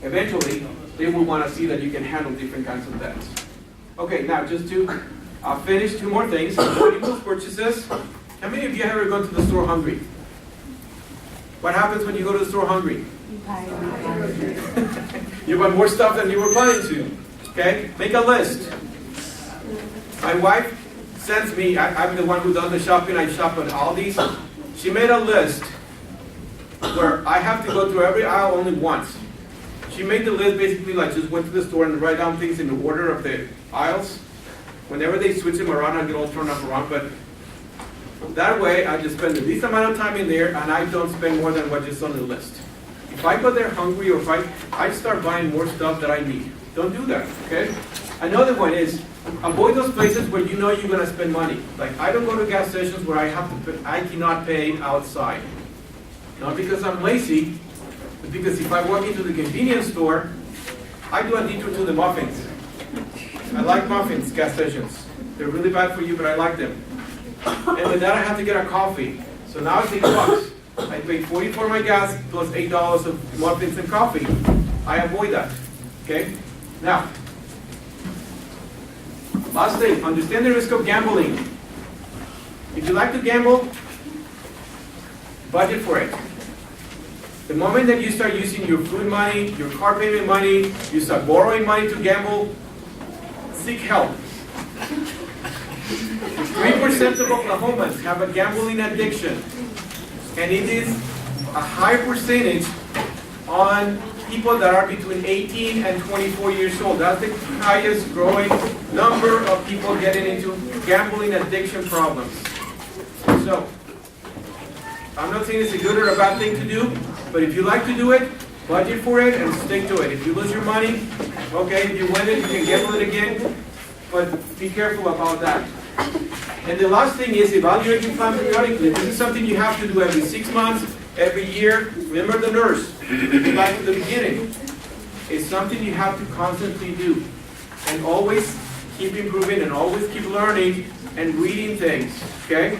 eventually, they will want to see that you can handle different kinds of debts. Okay, now just to finish, two more things. Impulse purchases. How many of you have ever gone to the store hungry? What happens when you go to the store hungry? You buy more stuff than you were planning to. Okay? Make a list. My wife sends me, I'm the one who does the shopping, I shop at Aldi's. She made a list where I have to go through every aisle only once. She made the list basically like just went to the store and write down things in the order of the aisles. Whenever they switch them around, I get all turned up around, but that way I just spend the least amount of time in there and I don't spend more than what's just on the list. If I go there hungry or if I start buying more stuff that I need. Don't do that, okay? Another one is avoid those places where you know you're going to spend money. Like I don't go to gas stations where I cannot pay outside. Not because I'm lazy, but because if I walk into the convenience store, I do a detour to the muffins. I like muffins, gas stations. They're really bad for you, but I like them. And with that I have to get a coffee. So now it's $8. I pay $40 for my gas plus $8 of muffins and coffee. I avoid that, okay? Now, last thing, understand the risk of gambling. If you like to gamble, budget for it. The moment that you start using your food money, your car payment money, you start borrowing money to gamble, seek help. 3% of Oklahomans have a gambling addiction, and it is a high percentage on people that are between 18 and 24 years old. That's the highest growing number of people getting into gambling addiction problems. So, I'm not saying it's a good or a bad thing to do, but if you like to do it, budget for it and stick to it. If you lose your money, okay, if you win it, you can gamble it again, but be careful about that. And the last thing is evaluate your plan periodically. This is something you have to do every 6 months, every year. Remember the nurse, back at the beginning. It's something you have to constantly do. And always keep improving and always keep learning and reading things, okay?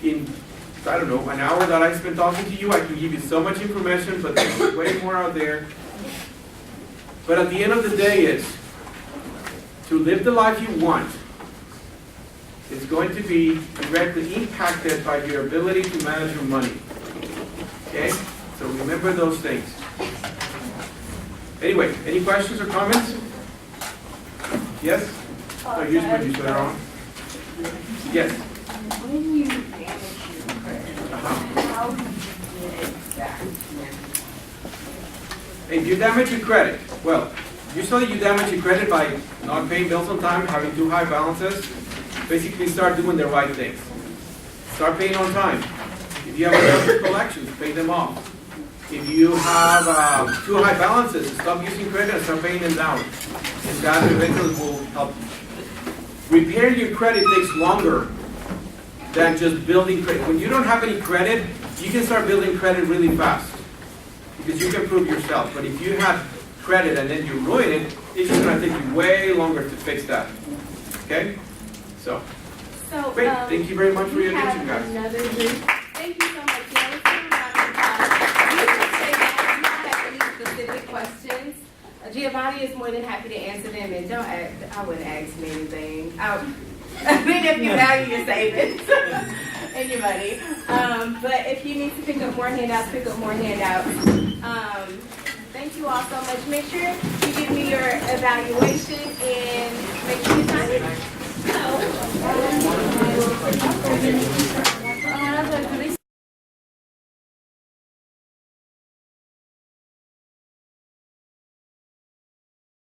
In I don't know, an hour that I spent talking to you, I can give you so much information, but there's way more out there. But at the end of the day is, to live the life you want, it's going to be directly impacted by your ability to manage your money. Okay? So remember those things. Anyway, any questions or comments? Yes? Oh, you just put your sweater on. Yes? When you manage your credit, how do you get it back? If you damage your credit, well, usually you damage your credit by not paying bills on time, having too high balances. Basically start doing the right things. Start paying on time. If you have aggressive collections, pay them off. If you have too high balances, stop using credit and start paying them down. And that eventually will help. Repair your credit takes longer than just building credit. When you don't have any credit, you can start building credit really fast because you can prove yourself. But if you have credit and then you ruin it, it's just going to take you way longer to fix that. Okay? So, great. Thank you very much for your attention, guys. Another group. Thank you so much. Yeah, let's give a round of applause. You can say that if you have any specific questions. Giovanni is more than happy to answer them, and don't ask, I wouldn't ask me anything. I mean, if you value your savings and your money. But if you need to pick up more handouts, pick up more handouts. Thank you all so much. Make sure you give me your evaluation and make sure you sign it. So,